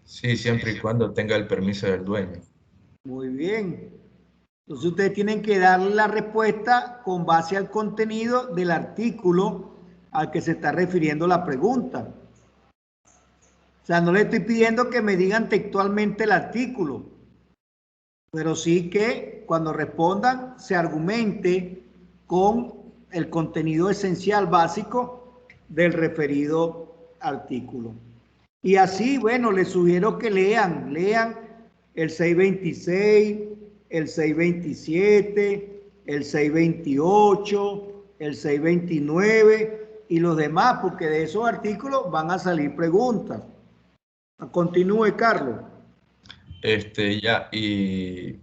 Sí, siempre y cuando tenga el permiso del dueño. Muy bien. Entonces ustedes tienen que darle la respuesta con base al contenido del artículo al que se está refiriendo la pregunta. O sea, no le estoy pidiendo que me digan textualmente el artículo, pero sí que cuando respondan se argumente con el contenido esencial básico del referido artículo. Y así, bueno, les sugiero que lean el 626, el 627, el 628, el 629 y los demás, porque de esos artículos van a salir preguntas. Continúe, Carlos. Ya, y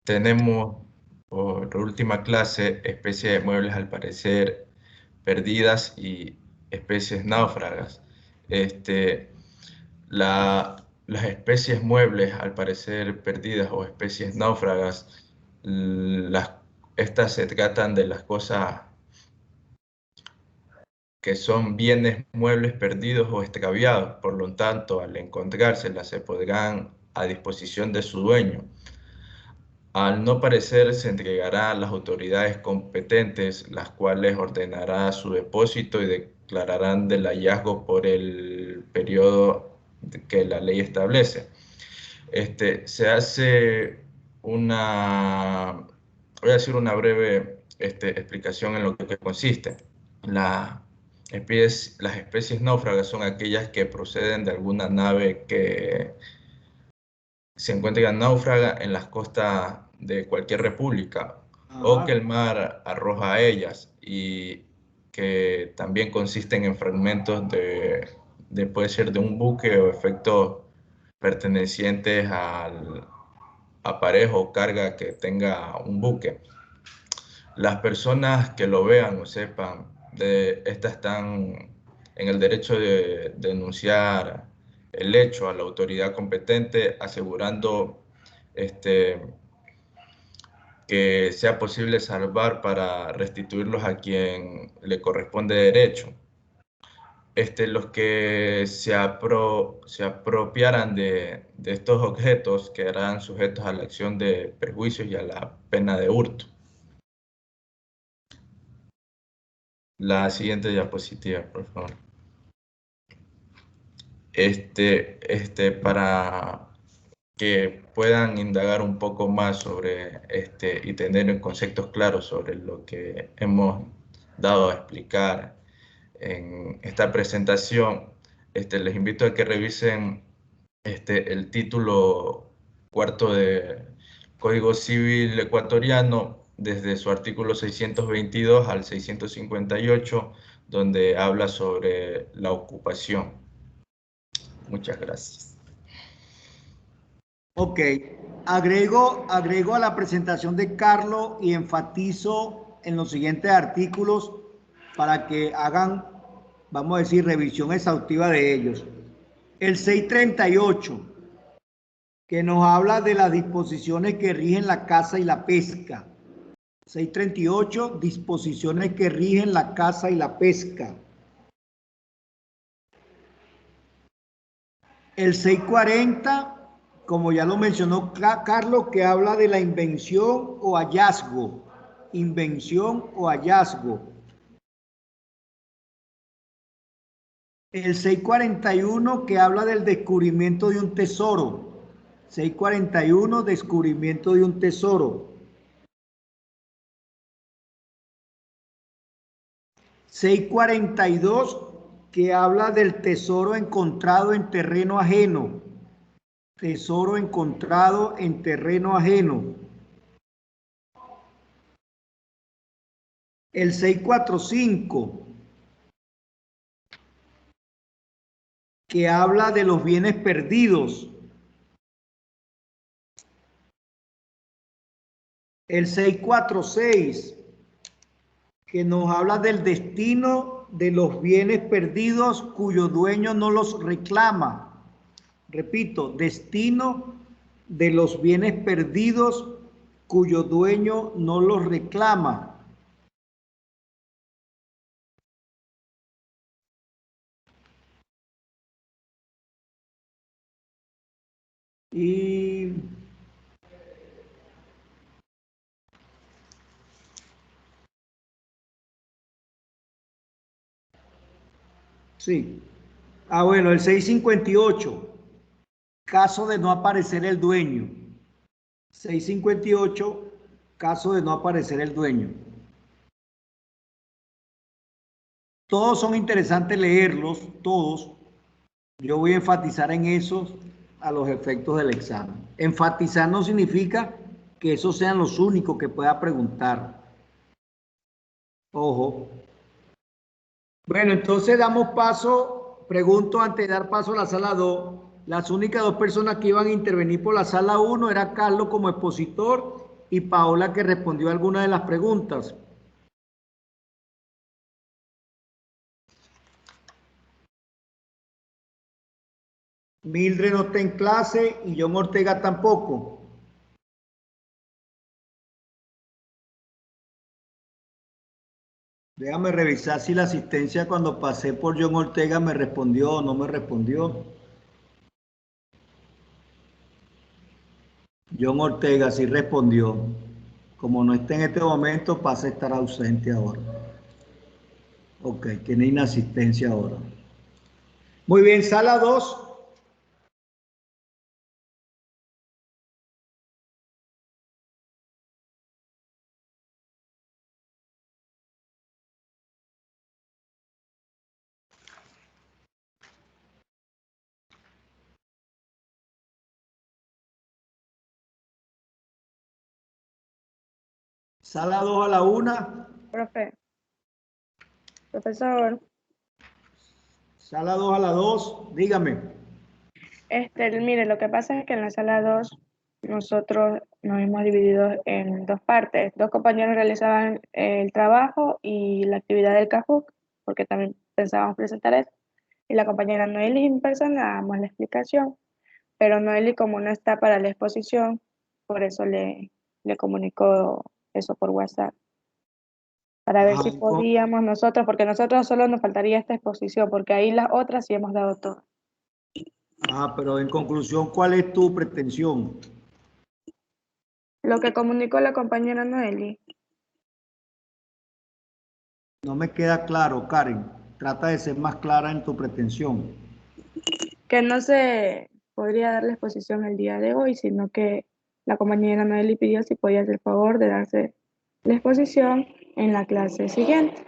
tenemos por última clase especies de muebles al parecer perdidas y especies náufragas. Las especies muebles al parecer perdidas o especies náufragas, estas se tratan de las cosas que son bienes muebles perdidos o extraviados, por lo tanto, al encontrárselas se pondrán a disposición de su dueño. Al no parecer, se entregará a las autoridades competentes, las cuales ordenará su depósito y declararán del hallazgo por el periodo que la ley establece. Se hace voy a decir una breve explicación en lo que consiste. Las especies náufragas son aquellas que proceden de alguna nave que se encuentra náufraga en las costas de cualquier república, o que el mar arroja a ellas, y que también consisten en fragmentos puede ser de un buque o efectos pertenecientes al aparejo o carga que tenga un buque. Las personas que lo vean o sepan, estas están en el derecho de denunciar el hecho a la autoridad competente, asegurando que sea posible salvar para restituirlos a quien le corresponde derecho. Los que se apropiaran de estos objetos quedarán sujetos a la acción de perjuicios y a la pena de hurto. La siguiente diapositiva, por favor. Para que puedan indagar un poco más sobre y tener conceptos claros sobre lo que hemos dado a explicar en esta presentación, les invito a que revisen el título cuarto de Código Civil Ecuatoriano, desde su artículo 622 al 658, donde habla sobre la ocupación. Muchas gracias. Ok, agrego a la presentación de Carlos y enfatizo en los siguientes artículos para que hagan, vamos a decir, revisión exhaustiva de ellos. El 638, que nos habla de las disposiciones que rigen la caza y la pesca. 638, disposiciones que rigen la caza y la pesca. El 640, como ya lo mencionó Carlos, que habla de la invención o hallazgo. Invención o hallazgo. El 641, que habla del descubrimiento de un tesoro. 641, descubrimiento de un tesoro. 642, que habla del tesoro encontrado en terreno ajeno. Tesoro encontrado en terreno ajeno. El 645, que habla de los bienes perdidos. El 646, que nos habla del destino de los bienes perdidos cuyo dueño no los reclama. Repito, destino de los bienes perdidos cuyo dueño no los reclama. Y sí. Bueno, el 658, caso de no aparecer el dueño. 658, caso de no aparecer el dueño. Todos son interesantes leerlos, todos. Yo voy a enfatizar en esos a los efectos del examen. Enfatizar no significa que esos sean los únicos que pueda preguntar. Ojo. Bueno, entonces damos paso, pregunto antes de dar paso a la sala 2. Las únicas dos personas que iban a intervenir por la sala 1 era Carlos como expositor y Paola, que respondió a algunas de las preguntas. Mildred no está en clase y John Ortega tampoco. Déjame revisar si la asistencia cuando pasé por John Ortega me respondió o no me respondió. John Ortega sí respondió. Como no está en este momento, pasa a estar ausente ahora. Ok, tiene inasistencia ahora. Muy bien, sala 2. Sala 2 a la 1. Profe. Profesor. Sala 2 a la 2, dígame. Mire, lo que pasa es que en la sala 2 nosotros nos hemos dividido en dos partes. Dos compañeros realizaban el trabajo y la actividad del CAJUC, porque también pensábamos presentar eso. y la compañera Noeli en persona damos la explicación, pero Noeli como no está para la exposición, por eso le comunicó eso por WhatsApp, para ver si podíamos nosotros, porque nosotros solo nos faltaría esta exposición, porque ahí las otras sí hemos dado todas. Pero en conclusión, ¿cuál es tu pretensión? Lo que comunicó la compañera Noeli. No me queda claro, Karen. Trata de ser más clara en tu pretensión. Que no se podría dar la exposición el día de hoy, sino que la compañera Noeli pidió si podía hacer el favor de darse la exposición en la clase siguiente.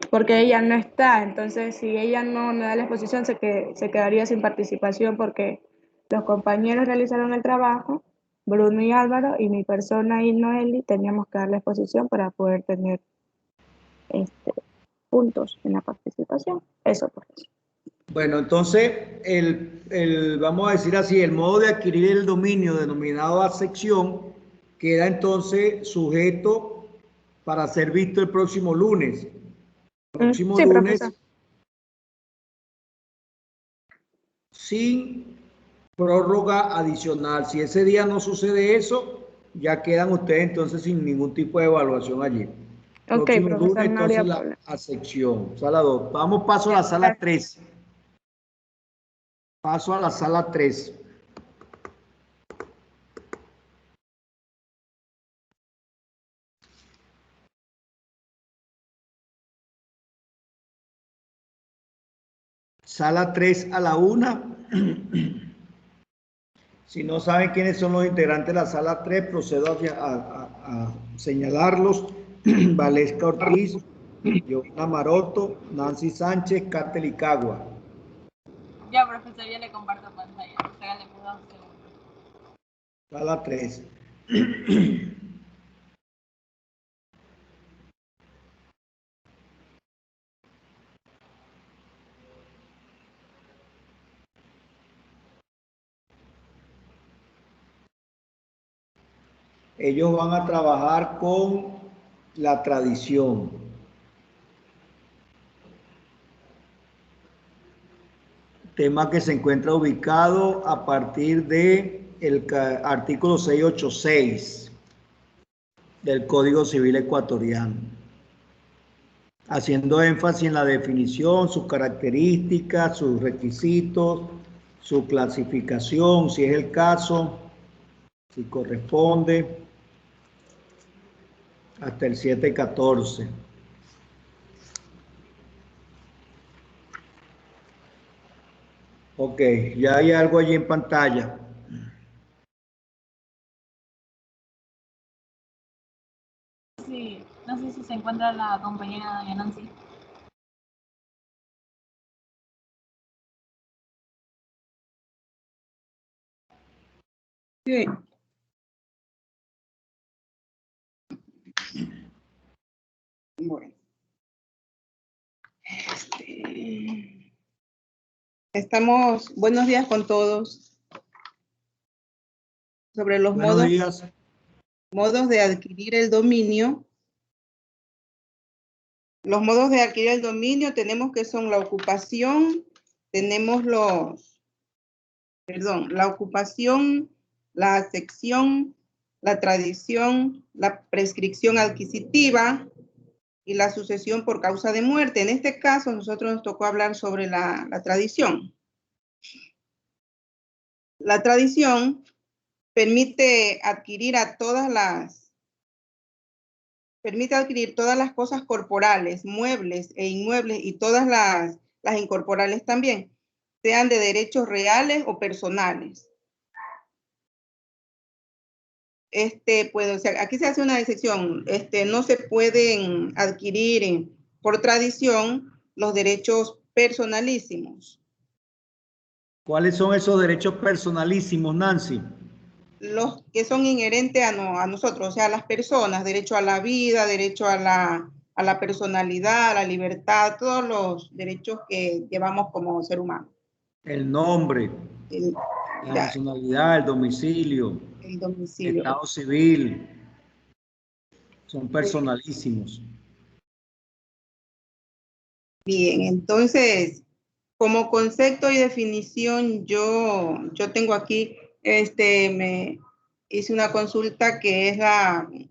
Porque ella no está, entonces si ella no da la exposición se quedaría sin participación porque los compañeros realizaron el trabajo, Bruno y Álvaro, y mi persona y Noeli teníamos que dar la exposición para poder tener puntos en la participación. Eso por eso. Bueno, entonces, vamos a decir así, el modo de adquirir el dominio denominado acepción queda entonces sujeto para ser visto el próximo lunes. Próximo sí, lunes, profesor. Sin prórroga adicional. Si ese día no sucede eso, ya quedan ustedes entonces sin ningún tipo de evaluación allí. Ok, Próximo profesor, lunes, no habría entonces problema. la sección, sala 2. Vamos paso a la sala 3. Paso a la sala 3. Sala 3 a la 1. Si no saben quiénes son los integrantes de la sala 3, procedo a señalarlos. Valesca Ortiz, Giovanna Maroto, Nancy Sánchez, Catel Icagua. Ya, profesor, ya le comparto pantalla. Hágale cuidado un segundo. Sala 3. Ellos van a trabajar con la tradición. Tema que se encuentra ubicado a partir del artículo 686 del Código Civil ecuatoriano, haciendo énfasis en la definición, sus características, sus requisitos, su clasificación, si es el caso, si corresponde, hasta el 714. Ok, ya hay algo allí en pantalla. Sí, no sé si se encuentra la compañera doña Nancy. Sí. Bueno. Estamos, buenos días con todos. Sobre los Buenos días. modos de adquirir el dominio. Los modos de adquirir el dominio tenemos que son la ocupación, tenemos la ocupación, la acepción, la tradición, la prescripción adquisitiva y la sucesión por causa de muerte. En este caso, nosotros nos tocó hablar sobre la tradición. La tradición permite adquirir todas las cosas corporales, muebles e inmuebles y todas las incorporales también, sean de derechos reales o personales. Pues, o sea, aquí se hace una excepción. No se pueden adquirir por tradición los derechos personalísimos. ¿Cuáles son esos derechos personalísimos, Nancy? Los que son inherentes a nosotros, o sea, a las personas, derecho a la vida, derecho a la personalidad, a la libertad, todos los derechos que llevamos como ser humano. El nombre, la nacionalidad, el domicilio, estado civil, son personalísimos. Bien, entonces, Como concepto y definición, yo tengo aquí, me hice una consulta que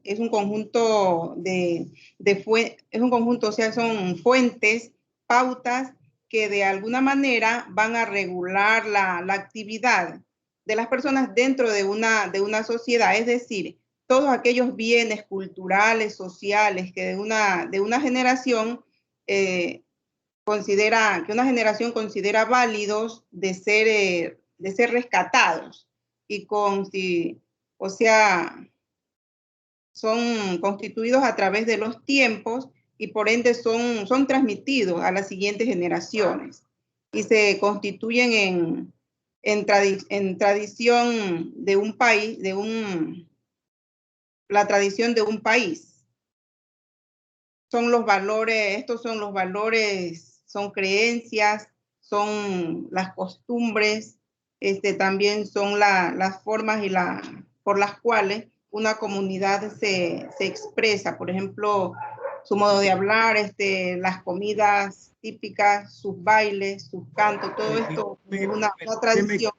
es un conjunto es un conjunto, o sea, son fuentes, pautas que de alguna manera van a regular la actividad de las personas dentro de una sociedad, es decir, todos aquellos bienes culturales, sociales que de una generación que una generación considera válidos de ser rescatados y o sea, son constituidos a través de los tiempos y por ende son transmitidos a las siguientes generaciones y se constituyen en tradición de un país, la tradición de un país. Son los valores, estos son los valores, son creencias, son las costumbres, también son las formas por las cuales una comunidad se expresa. Por ejemplo, su modo de hablar, las comidas típicas, sus bailes, sus cantos, todo esto es una tradición.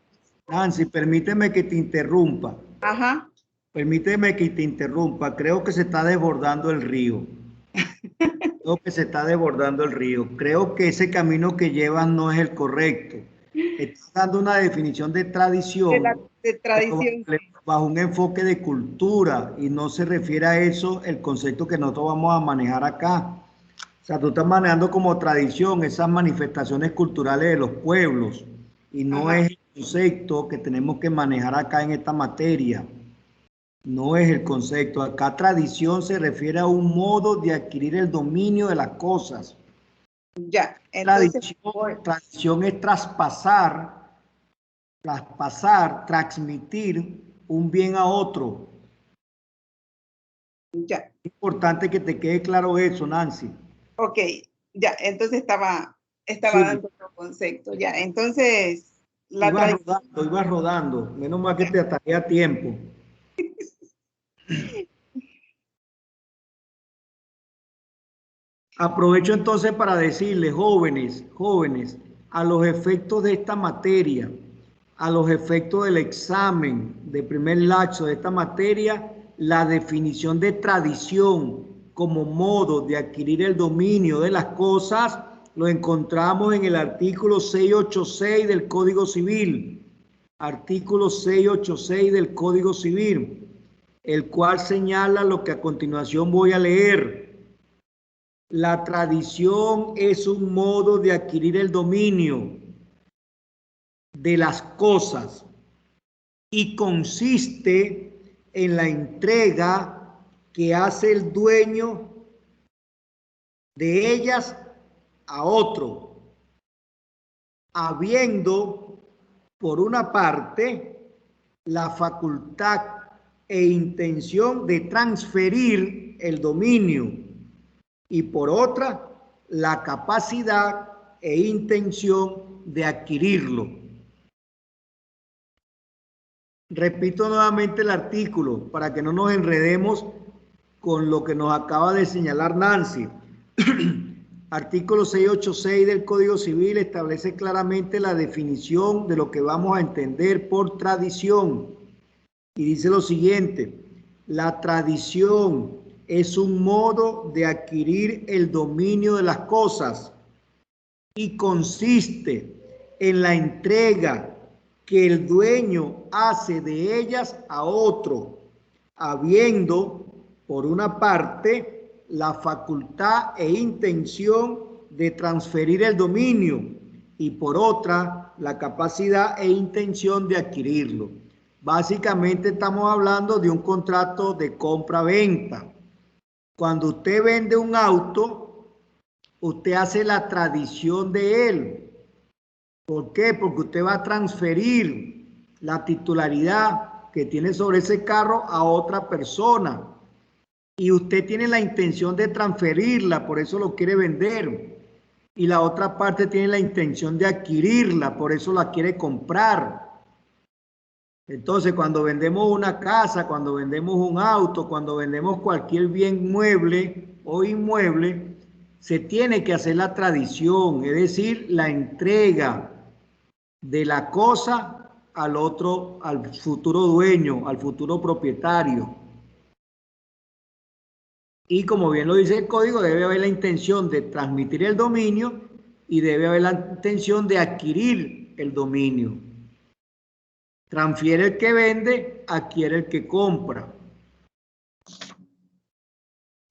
Nancy, permíteme que te interrumpa. Ajá. Permíteme que te interrumpa. Creo que se está desbordando el río. Creo que se está desbordando el río. Creo que ese camino que llevas no es el correcto. Estás dando una definición de tradición, de tradición, bajo un enfoque de cultura, y no se refiere a eso el concepto que nosotros vamos a manejar acá. O sea, tú estás manejando como tradición esas manifestaciones culturales de los pueblos, y no es el concepto que tenemos que manejar acá en esta materia. No es el concepto. Acá tradición se refiere a un modo de adquirir el dominio de las cosas. Ya, entonces, tradición es transmitir un bien a otro. Ya. Es importante que te quede claro eso, Nancy. Ok, ya, entonces estaba dando otro concepto, ya, entonces... Iba rodando, menos mal que te ataqué a tiempo. Aprovecho entonces para decirles, jóvenes, a los efectos de esta materia, a los efectos del examen de primer lapso de esta materia, la definición de tradición como modo de adquirir el dominio de las cosas lo encontramos en el artículo 686 del Código Civil. Artículo 686 del Código Civil, el cual señala lo que a continuación voy a leer. La tradición es un modo de adquirir el dominio de las cosas y consiste en la entrega que hace el dueño de ellas a otro, habiendo por una parte la facultad e intención de transferir el dominio y por otra la capacidad e intención de adquirirlo. Repito nuevamente el artículo para que no nos enredemos con lo que nos acaba de señalar Nancy. Artículo 686 del Código Civil establece claramente la definición de lo que vamos a entender por tradición. Y dice lo siguiente: la tradición es un modo de adquirir el dominio de las cosas y consiste en la entrega que el dueño hace de ellas a otro, habiendo por una parte la facultad e intención de transferir el dominio y por otra la capacidad e intención de adquirirlo. Básicamente estamos hablando de un contrato de compra-venta. Cuando usted vende un auto, usted hace la tradición de él. ¿Por qué? Porque usted va a transferir la titularidad que tiene sobre ese carro a otra persona. Y usted tiene la intención de transferirla, por eso lo quiere vender. Y la otra parte tiene la intención de adquirirla, por eso la quiere comprar. Entonces, cuando vendemos una casa, cuando vendemos un auto, cuando vendemos cualquier bien mueble o inmueble, se tiene que hacer la tradición, es decir, la entrega de la cosa al otro, al futuro dueño, al futuro propietario. Y como bien lo dice el código, debe haber la intención de transmitir el dominio y debe haber la intención de adquirir el dominio. Transfiere el que vende, adquiere el que compra.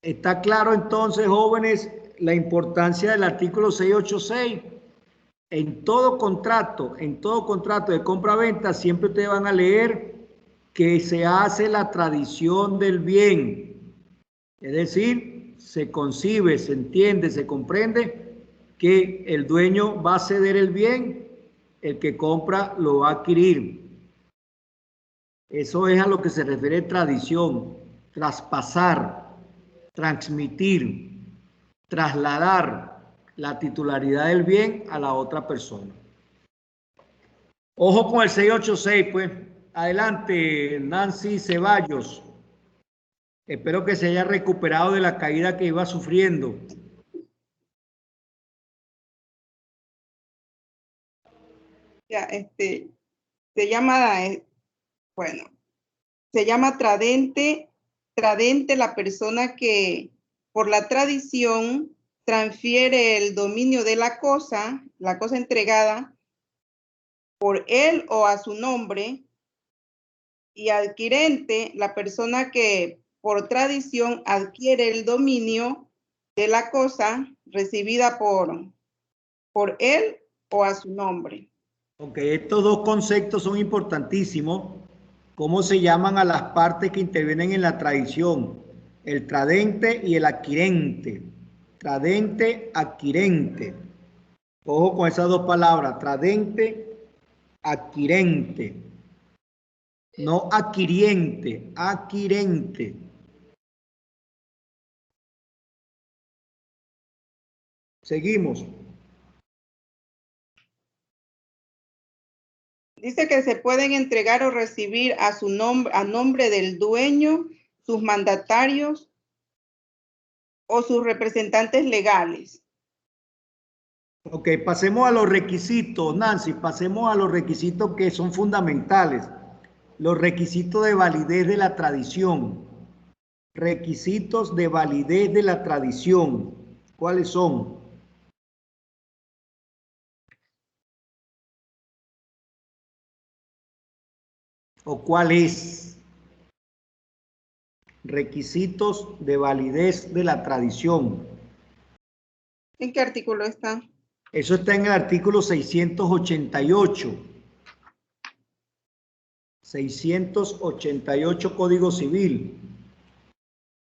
¿Está claro entonces, jóvenes, la importancia del artículo 686? En todo contrato de compra-venta, siempre ustedes van a leer que se hace la tradición del bien. Es decir, se concibe, se entiende, se comprende que el dueño va a ceder el bien, el que compra lo va a adquirir. Eso es a lo que se refiere tradición, traspasar, transmitir, trasladar la titularidad del bien a la otra persona. Ojo con el 686, pues. Adelante, Nancy Ceballos. Espero que se haya recuperado de la caída que iba sufriendo. Ya, se llama, bueno, se llama tradente la persona que por la tradición transfiere el dominio de la cosa entregada por él o a su nombre, y adquirente, la persona que por tradición adquiere el dominio de la cosa recibida por él o a su nombre. Ok, estos dos conceptos son importantísimos. ¿Cómo se llaman a las partes que intervienen en la tradición? El tradente y el adquirente. Tradente, adquirente. Ojo con esas dos palabras, tradente, adquirente. No adquiriente, adquirente. Seguimos. Dice que se pueden entregar o recibir a su nombre, a nombre del dueño, sus mandatarios o sus representantes legales. Ok, pasemos a los requisitos, Nancy, pasemos a los requisitos que son fundamentales. Los requisitos de validez de la tradición. Requisitos de validez de la tradición. ¿Cuáles son? ¿O cuál es? Requisitos de validez de la tradición. ¿En qué artículo está? Eso está en el artículo 688. 688 Código Civil.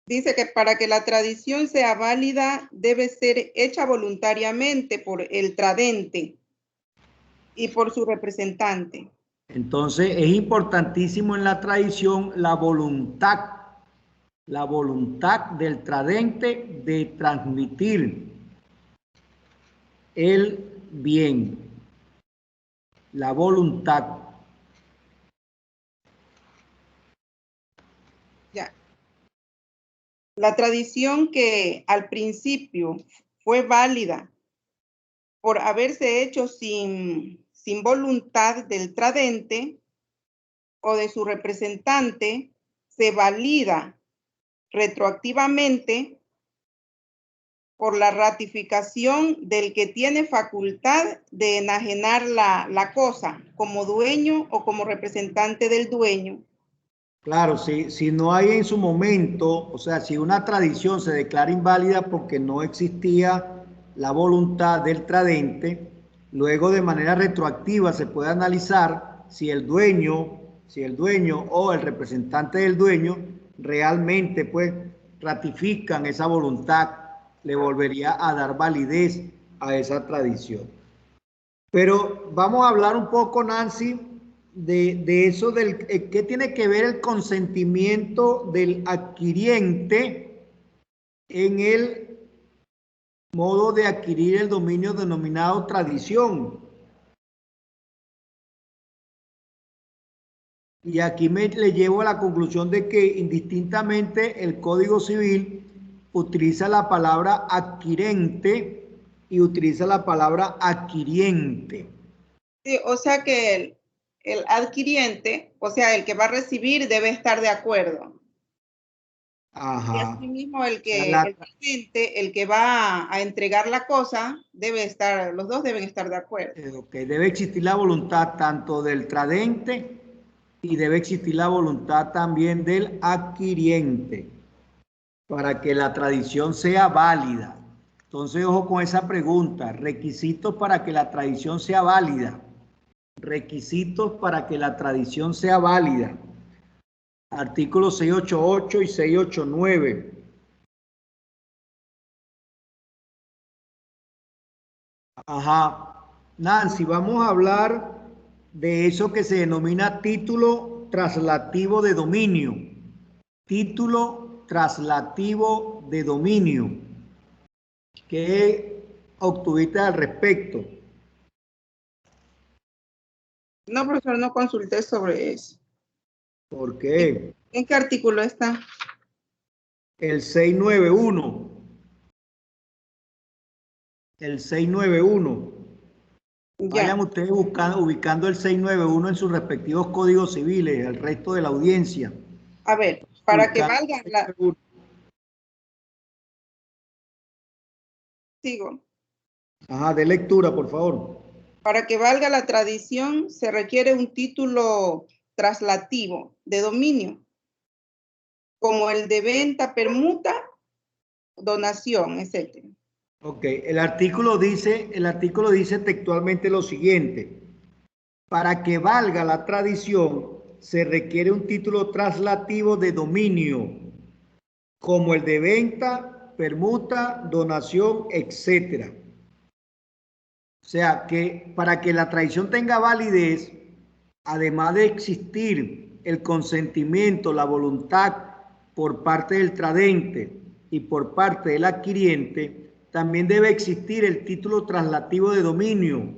Dice que para que la tradición sea válida debe ser hecha voluntariamente por el tradente y por su representante. Entonces es importantísimo en la tradición la voluntad del tradente de transmitir el bien, la voluntad. Ya. La tradición que al principio fue válida por haberse hecho sin voluntad del tradente o de su representante, se valida retroactivamente por la ratificación del que tiene facultad de enajenar la cosa como dueño o como representante del dueño. Claro, si no hay en su momento, o sea, si una tradición se declara inválida porque no existía la voluntad del tradente, luego de manera retroactiva se puede analizar si el dueño o el representante del dueño realmente pues ratifican esa voluntad, le volvería a dar validez a esa tradición. Pero vamos a hablar un poco, Nancy, de eso del qué tiene que ver el consentimiento del adquiriente en el modo de adquirir el dominio denominado tradición. Y aquí le llevo a la conclusión de que indistintamente el Código Civil utiliza la palabra adquirente y utiliza la palabra adquiriente. Sí, o sea que el adquiriente, o sea, el que va a recibir debe estar de acuerdo. Y Ajá. así mismo el cliente, el que va a entregar la cosa, debe estar, los dos deben estar de acuerdo. Ok, debe existir la voluntad tanto del tradente y debe existir la voluntad también del adquiriente para que la tradición sea válida. Entonces, ojo con esa pregunta. Requisitos para que la tradición sea válida. Requisitos para que la tradición sea válida. Artículos 688 y 689. Ajá. Nancy, vamos a hablar de eso que se denomina título traslativo de dominio. Título traslativo de dominio. ¿Qué obtuviste al respecto? No, profesor, no consulté sobre eso. ¿Por qué? ¿En qué artículo está? El 691. El 691. Vayan ustedes ubicando el 691 en sus respectivos códigos civiles, el resto de la audiencia. A ver, para que valga la... Sigo. Ajá, de lectura, por favor. Para que valga la tradición se requiere un título traslativo de dominio, como el de venta, permuta, donación, etc. Ok, el artículo dice textualmente lo siguiente. Para que valga la tradición se requiere un título traslativo de dominio, como el de venta, permuta, donación, etc. O sea que para que la tradición tenga validez, además de existir el consentimiento, la voluntad por parte del tradente y por parte del adquiriente, también debe existir el título traslativo de dominio.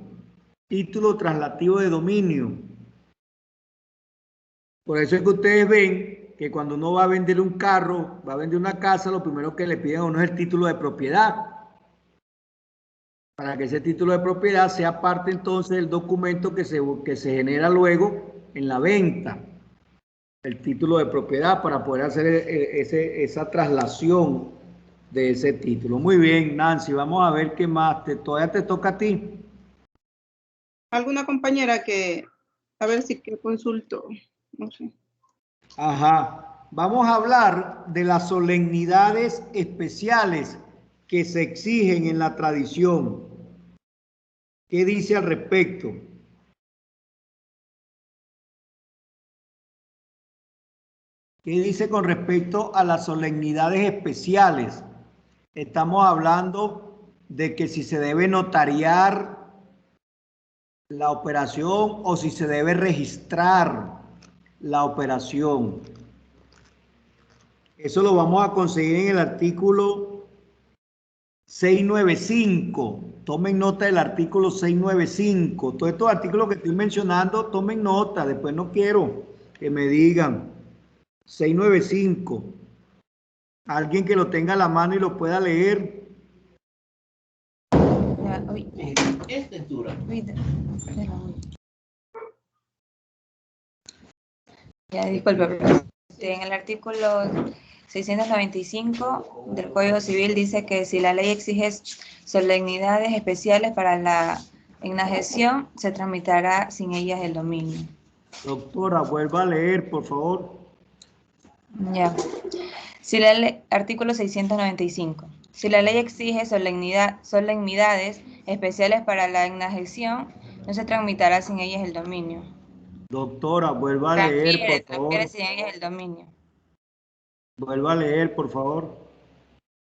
Título traslativo de dominio. Por eso es que ustedes ven que cuando uno va a vender un carro, va a vender una casa, lo primero que le piden a uno es el título de propiedad. Para que ese título de propiedad sea parte entonces del documento que se genera luego en la venta. El título de propiedad para poder hacer esa traslación de ese título. Muy bien, Nancy, vamos a ver qué más. Todavía te toca a ti. ¿Alguna compañera que, a ver si que consulto? No sé. Ajá. Vamos a hablar de las solemnidades especiales que se exigen en la tradición. ¿Qué dice al respecto? ¿Qué dice con respecto a las solemnidades especiales? Estamos hablando de que si se debe notariar la operación o si se debe registrar la operación. Eso lo vamos a conseguir en el artículo 695. Tomen nota del artículo 695. Todos estos artículos que estoy mencionando, tomen nota. Después no quiero que me digan. 695. Alguien que lo tenga a la mano y lo pueda leer. Este es duro. Ya, disculpe, en el artículo 695 del Código Civil dice que si la ley exige solemnidades especiales para la enajeción, se tramitará sin ellas el dominio. Doctora, vuelva a leer, por favor. Ya. Si la ley, artículo 695. Si la ley exige solemnidades especiales para la enajeción, no se tramitará sin ellas el dominio. Doctora, vuelva a leer, por favor. Transfiere sin ellas el dominio. Vuelva a leer, por favor.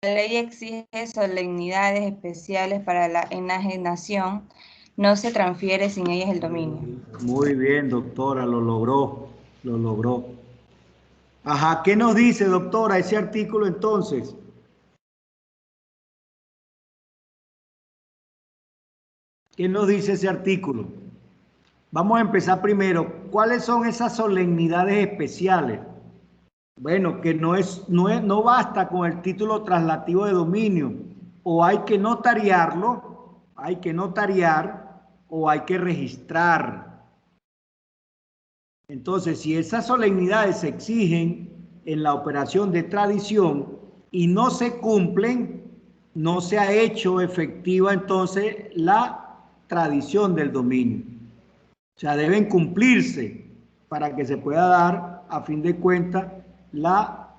La ley exige solemnidades especiales para la enajenación, no se transfiere sin ellas el dominio. Muy bien, doctora, lo logró, lo logró. Ajá, ¿qué nos dice, doctora, ese artículo entonces? ¿Qué nos dice ese artículo? Vamos a empezar primero. ¿Cuáles son esas solemnidades especiales? Bueno, que no basta con el título traslativo de dominio, o hay que notariarlo, hay que notariar, o hay que registrar. Entonces, si esas solemnidades se exigen en la operación de tradición y no se cumplen, no se ha hecho efectiva entonces la tradición del dominio. O sea, deben cumplirse para que se pueda dar, a fin de cuentas, la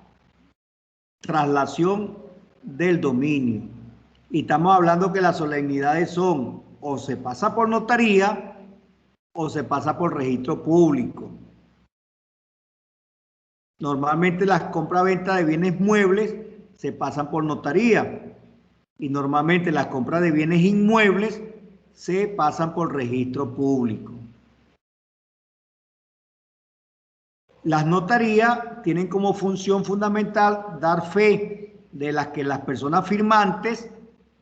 traslación del dominio. Y estamos hablando que las solemnidades son o se pasa por notaría o se pasa por registro público. Normalmente las compras-ventas de bienes muebles se pasan por notaría y normalmente las compras de bienes inmuebles se pasan por registro público. Las notarías tienen como función fundamental dar fe de las que las personas firmantes,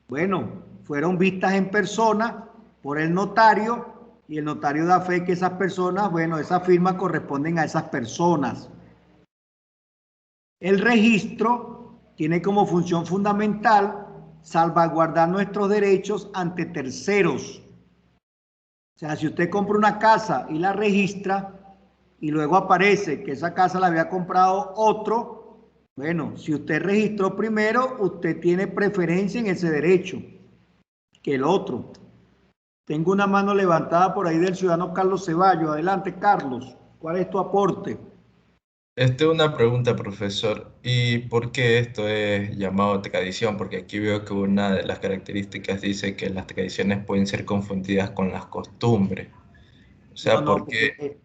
bueno, fueron vistas en persona por el notario y el notario da fe que esas personas, bueno, esas firmas corresponden a esas personas. El registro tiene como función fundamental salvaguardar nuestros derechos ante terceros. O sea, si usted compra una casa y la registra y luego aparece que esa casa la había comprado otro, bueno, si usted registró primero, usted tiene preferencia en ese derecho que el otro. Tengo una mano levantada por ahí del ciudadano Carlos Ceballos. Adelante, Carlos. ¿Cuál es tu aporte? Una pregunta, profesor. ¿Y por qué esto es llamado tradición? Porque aquí veo que una de las características dice que las tradiciones pueden ser confundidas con las costumbres. O sea, No, ¿por qué?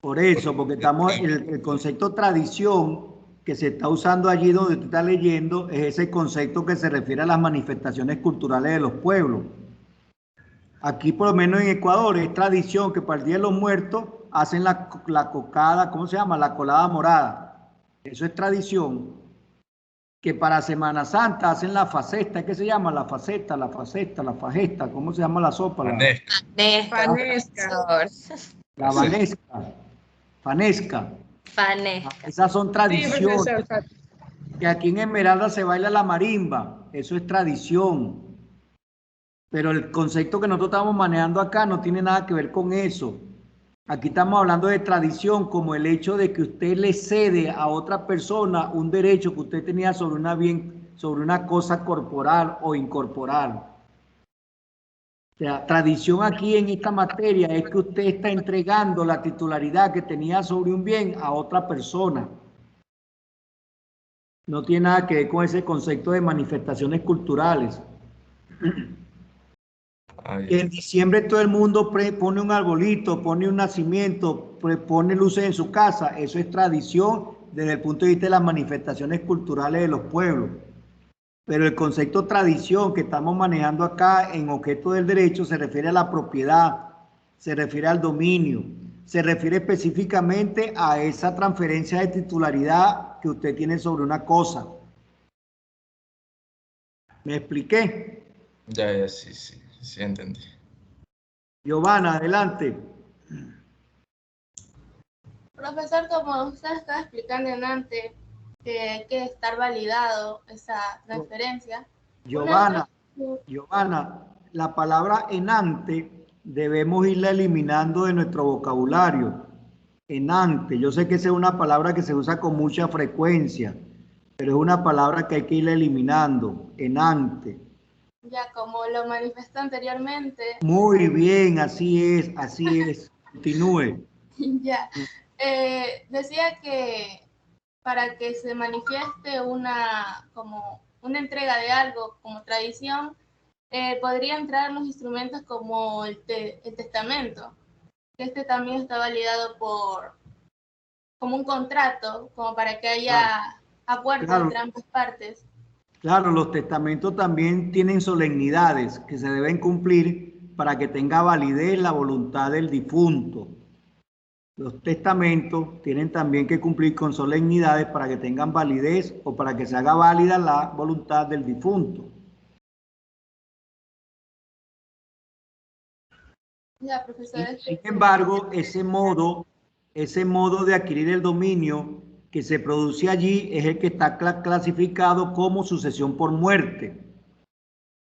Por eso, porque estamos el concepto tradición que se está usando allí donde tú estás leyendo es ese concepto que se refiere a las manifestaciones culturales de los pueblos. Aquí, por lo menos en Ecuador, es tradición que para el Día de los Muertos hacen la cocada, ¿cómo se llama? La colada morada. Eso es tradición. Que para Semana Santa hacen la faceta, ¿qué se llama? La faceta, la fajesta, ¿cómo se llama la sopa? La vanesca. Fanesca. Esas son tradiciones. Sí, que aquí en Esmeralda se baila la marimba, eso es tradición. Pero el concepto que nosotros estamos manejando acá no tiene nada que ver con eso. Aquí estamos hablando de tradición como el hecho de que usted le cede a otra persona un derecho que usted tenía sobre una cosa corporal o incorporal. O sea, tradición aquí en esta materia es que usted está entregando la titularidad que tenía sobre un bien a otra persona. No tiene nada que ver con ese concepto de manifestaciones culturales. Que en diciembre todo el mundo pone un arbolito, pone un nacimiento, pone luces en su casa. Eso es tradición desde el punto de vista de las manifestaciones culturales de los pueblos. Pero el concepto tradición que estamos manejando acá en objeto del derecho se refiere a la propiedad, se refiere al dominio, se refiere específicamente a esa transferencia de titularidad que usted tiene sobre una cosa. ¿Me expliqué? Ya, sí, entendí. Giovanna, adelante. Profesor, como usted estaba explicando antes, que hay que estar validado esa transferencia. Giovanna, la palabra enante debemos irla eliminando de nuestro vocabulario. Enante, yo sé que esa es una palabra que se usa con mucha frecuencia, pero es una palabra que hay que irla eliminando. Enante. Ya, como lo manifestó anteriormente. Muy bien, así es. Continúe. Ya, decía que para que se manifieste como una entrega de algo como tradición, podría entrar los instrumentos como el testamento. Este también está validado como un contrato, como para que haya acuerdo entre ambas partes. Claro, los testamentos también tienen solemnidades que se deben cumplir para que tenga validez la voluntad del difunto. Los testamentos tienen también que cumplir con solemnidades para que tengan validez o para que se haga válida la voluntad del difunto. Ya, profesor. Sin embargo, ese modo de adquirir el dominio que se produce allí es el que está clasificado como sucesión por muerte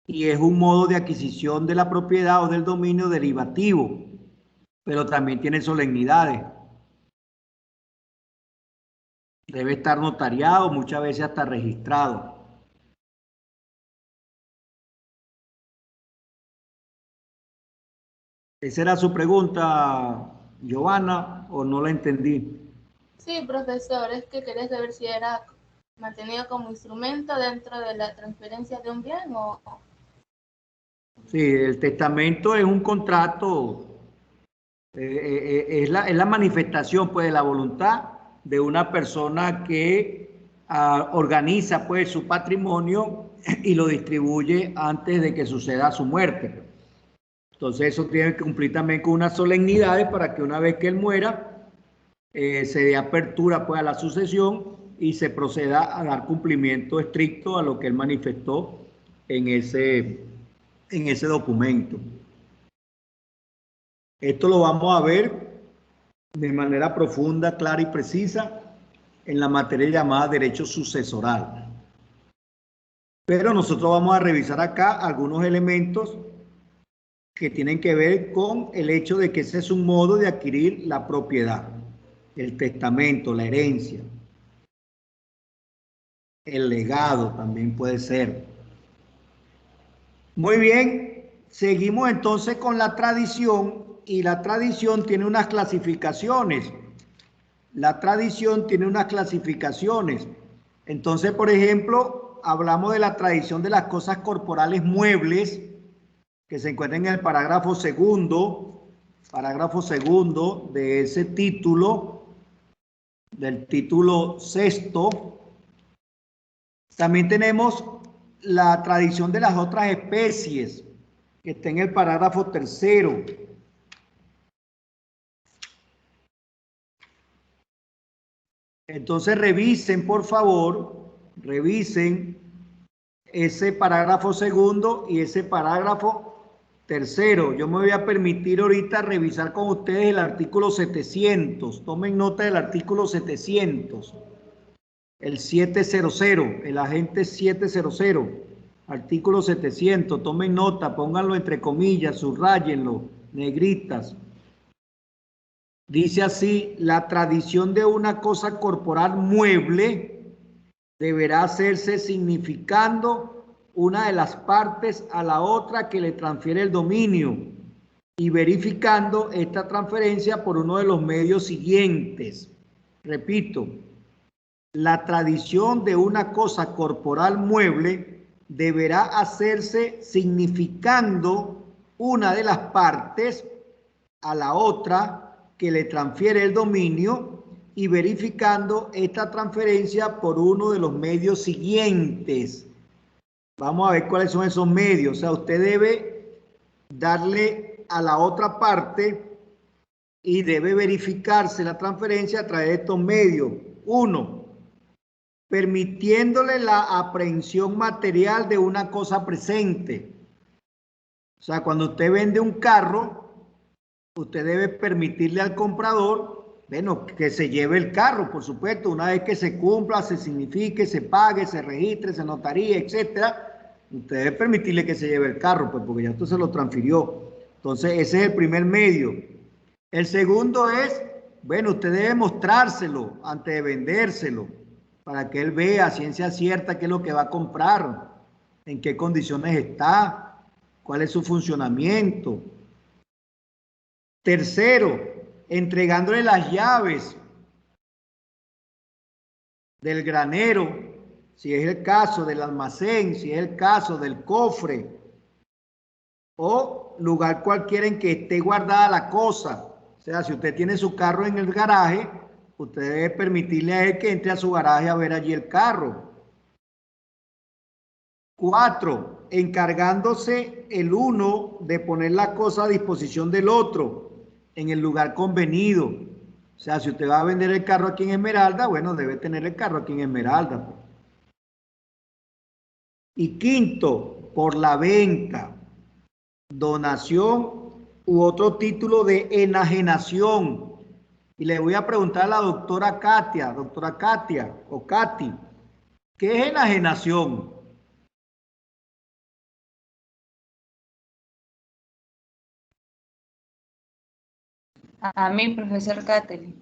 y es un modo de adquisición de la propiedad o del dominio derivativo, pero también tiene solemnidades. Debe estar notariado, muchas veces hasta registrado. ¿Esa era su pregunta, Giovanna, o no la entendí? Sí, profesor, es que quería saber si era mantenido como instrumento dentro de la transferencia de un bien o... Sí, el testamento es un contrato, es la manifestación pues, de la voluntad de una persona que organiza pues, su patrimonio y lo distribuye antes de que suceda su muerte. Entonces eso tiene que cumplir también con unas solemnidades para que una vez que él muera, se dé apertura pues, a la sucesión y se proceda a dar cumplimiento estricto a lo que él manifestó en ese documento. Esto lo vamos a ver de manera profunda, clara y precisa en la materia llamada derecho sucesoral. Pero nosotros vamos a revisar acá algunos elementos que tienen que ver con el hecho de que ese es un modo de adquirir la propiedad, el testamento, la herencia, el legado también puede ser. Muy bien, seguimos entonces con la tradición y la tradición tiene unas clasificaciones. La tradición tiene unas clasificaciones. Entonces, por ejemplo, hablamos de la tradición de las cosas corporales muebles que se encuentran en el parágrafo segundo de ese título, del título sexto. También tenemos la tradición de las otras especies, que está en el parágrafo tercero. Entonces revisen, por favor, revisen ese parágrafo segundo y ese parágrafo tercero. Yo me voy a permitir ahorita revisar con ustedes el artículo 700. Tomen nota del artículo 700. El 700, el agente 700, artículo 700. Tomen nota, pónganlo entre comillas, subrayenlo, negritas. Dice así: la tradición de una cosa corporal mueble deberá hacerse significando una de las partes a la otra que le transfiere el dominio y verificando esta transferencia por uno de los medios siguientes. Repito, la tradición de una cosa corporal mueble deberá hacerse significando una de las partes a la otra que le transfiere el dominio y verificando esta transferencia por uno de los medios siguientes. Vamos a ver cuáles son esos medios. O sea, usted debe darle a la otra parte y debe verificarse la transferencia a través de estos medios. 1. Permitiéndole la aprehensión material de una cosa presente. O sea, cuando usted vende un carro, usted debe permitirle al comprador, bueno, que se lleve el carro, por supuesto, una vez que se cumpla, se signifique, se pague, se registre, se notaría, etcétera. Usted debe permitirle que se lleve el carro, pues porque ya usted se lo transfirió. Entonces, ese es el primer medio. El segundo es, bueno, usted debe mostrárselo antes de vendérselo, para que él vea a ciencia cierta qué es lo que va a comprar, en qué condiciones está, cuál es su funcionamiento. Tercero, entregándole las llaves del granero, si es el caso del almacén, si es el caso del cofre o lugar cualquiera en que esté guardada la cosa. O sea, si usted tiene su carro en el garaje, usted debe permitirle a él que entre a su garaje a ver allí el carro. 4, encargándose el uno de poner la cosa a disposición del otro en el lugar convenido. O sea, si usted va a vender el carro aquí en Esmeralda, bueno, debe tener el carro aquí en Esmeralda. Y 5, por la venta, donación u otro título de enajenación Y le voy a preguntar a la doctora Katia o Katy, ¿qué es enajenación? A mí, profesor Katherine.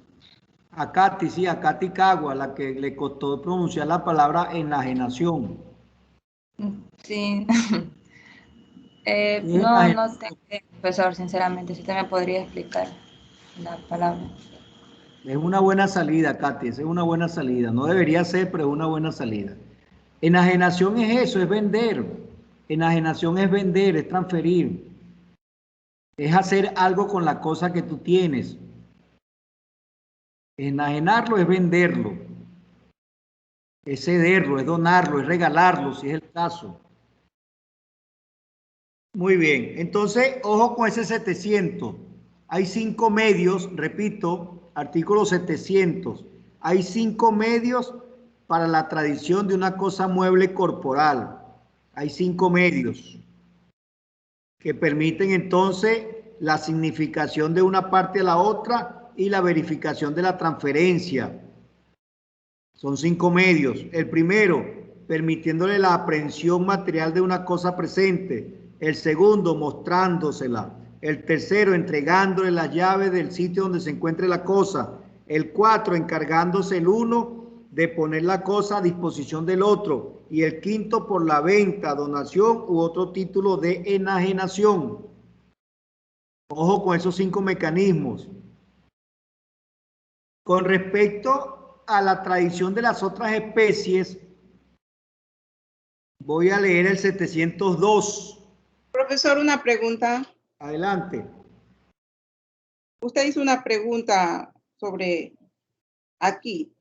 A Katy, sí, a Katy Cagua, la que le costó pronunciar la palabra enajenación. Sí. ¿Qué es No enajenación? sé, profesor, sinceramente, si usted me podría explicar la palabra. Es una buena salida, Katy, es una buena salida. No debería ser, pero es una buena salida. Enajenación es eso, es vender. Enajenación es vender, es transferir. Es hacer algo con la cosa que tú tienes. Enajenarlo es venderlo. Es cederlo, es donarlo, es regalarlo, si es el caso. Muy bien, entonces, ojo con ese 700. Hay 5 medios, repito, artículo 700. Hay 5 medios para la tradición de una cosa mueble corporal. Hay 5 medios que permiten entonces la significación de una parte a la otra y la verificación de la transferencia. Son 5 medios. El primero, permitiéndole la aprehensión material de una cosa presente. El segundo, mostrándosela. El tercero, entregándole la llave del sitio donde se encuentre la cosa. El 4, encargándose el uno de poner la cosa a disposición del otro. Y el quinto, por la venta, donación u otro título de enajenación. Ojo con esos 5 mecanismos. Con respecto a la tradición de las otras especies, voy a leer el 702. Profesor, una pregunta. Adelante. Usted hizo una pregunta sobre aquí.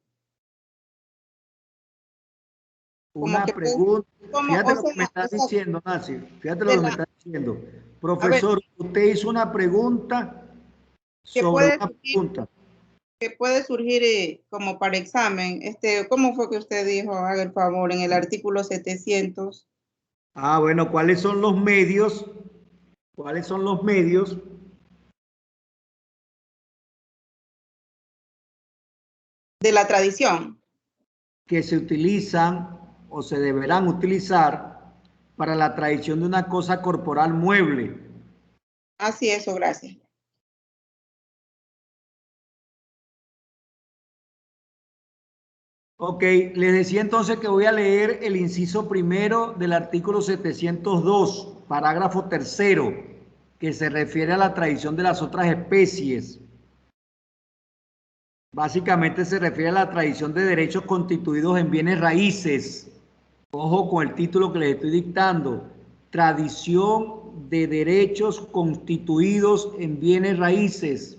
Una pregunta. Fíjate lo que me estás diciendo, Nancy. Fíjate lo que me estás diciendo. Profesor, usted hizo una pregunta sobre una pregunta. Que puede surgir como para examen. ¿Cómo fue que usted dijo, haga el favor, en el artículo 700? Ah, bueno, ¿cuáles son los medios? ¿Cuáles son los medios de la tradición que se utilizan o se deberán utilizar para la tradición de una cosa corporal mueble? Así es, gracias. Ok, les decía entonces que voy a leer el inciso primero del artículo 702, parágrafo tercero, que se refiere a la tradición de las otras especies. Básicamente se refiere a la tradición de derechos constituidos en bienes raíces. Ojo con el título que les estoy dictando. Tradición de derechos constituidos en bienes raíces.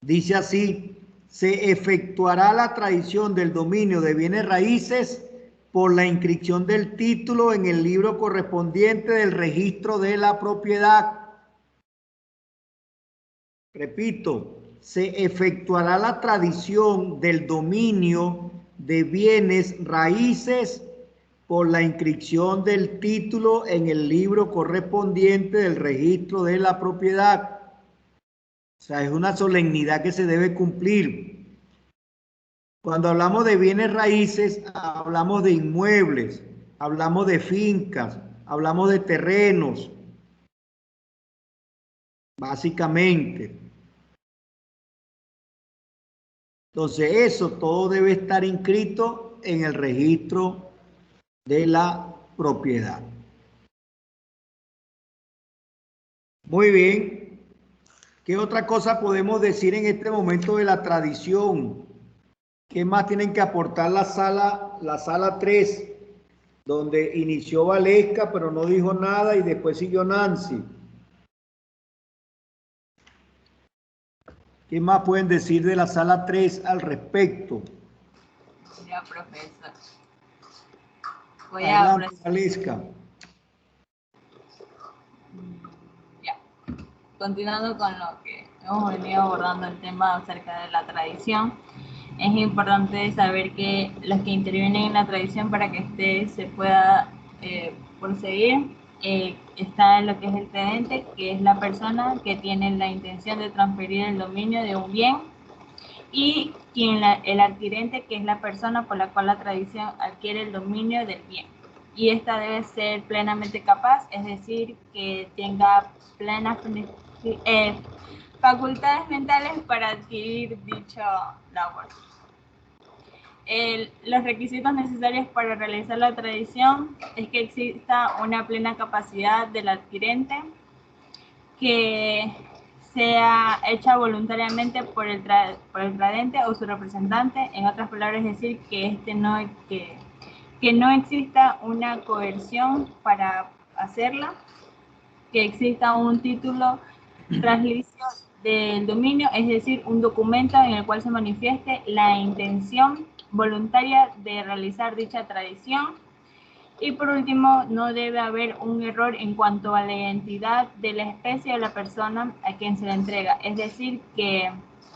Dice así: se efectuará la tradición del dominio de bienes raíces por la inscripción del título en el libro correspondiente del registro de la propiedad. Repito, se efectuará la tradición del dominio de bienes raíces por la inscripción del título en el libro correspondiente del registro de la propiedad. O sea, es una solemnidad que se debe cumplir. Cuando hablamos de bienes raíces, hablamos de inmuebles, hablamos de fincas, hablamos de terrenos, básicamente. Entonces, eso todo debe estar inscrito en el registro de la propiedad. Muy bien. ¿Qué otra cosa podemos decir en este momento de la tradición? ¿Qué más tienen que aportar la sala 3, donde inició Valesca, pero no dijo nada, y después siguió Nancy? ¿Qué más pueden decir de la sala 3 al respecto? Ya, profesor. Adelante, Valesca. Ya. Continuando con lo que hemos venido abordando el tema acerca de la tradición, es importante saber que los que intervienen en la tradición, para que se pueda proseguir, está lo que es el cedente, que es la persona que tiene la intención de transferir el dominio de un bien, y el adquirente, que es la persona por la cual la tradición adquiere el dominio del bien. Y esta debe ser plenamente capaz, es decir, que tenga plenas facultades mentales para adquirir dicho labor. Los requisitos necesarios para realizar la tradición es que exista una plena capacidad del adquirente, que sea hecha voluntariamente por el tradente o su representante. En otras palabras, es decir, que no exista una coerción para hacerla, que exista un título translicio del dominio, es decir, un documento en el cual se manifieste la intención voluntaria de realizar dicha tradición. Y por último, no debe haber un error en cuanto a la identidad de la especie o la persona a quien se le entrega, es decir, que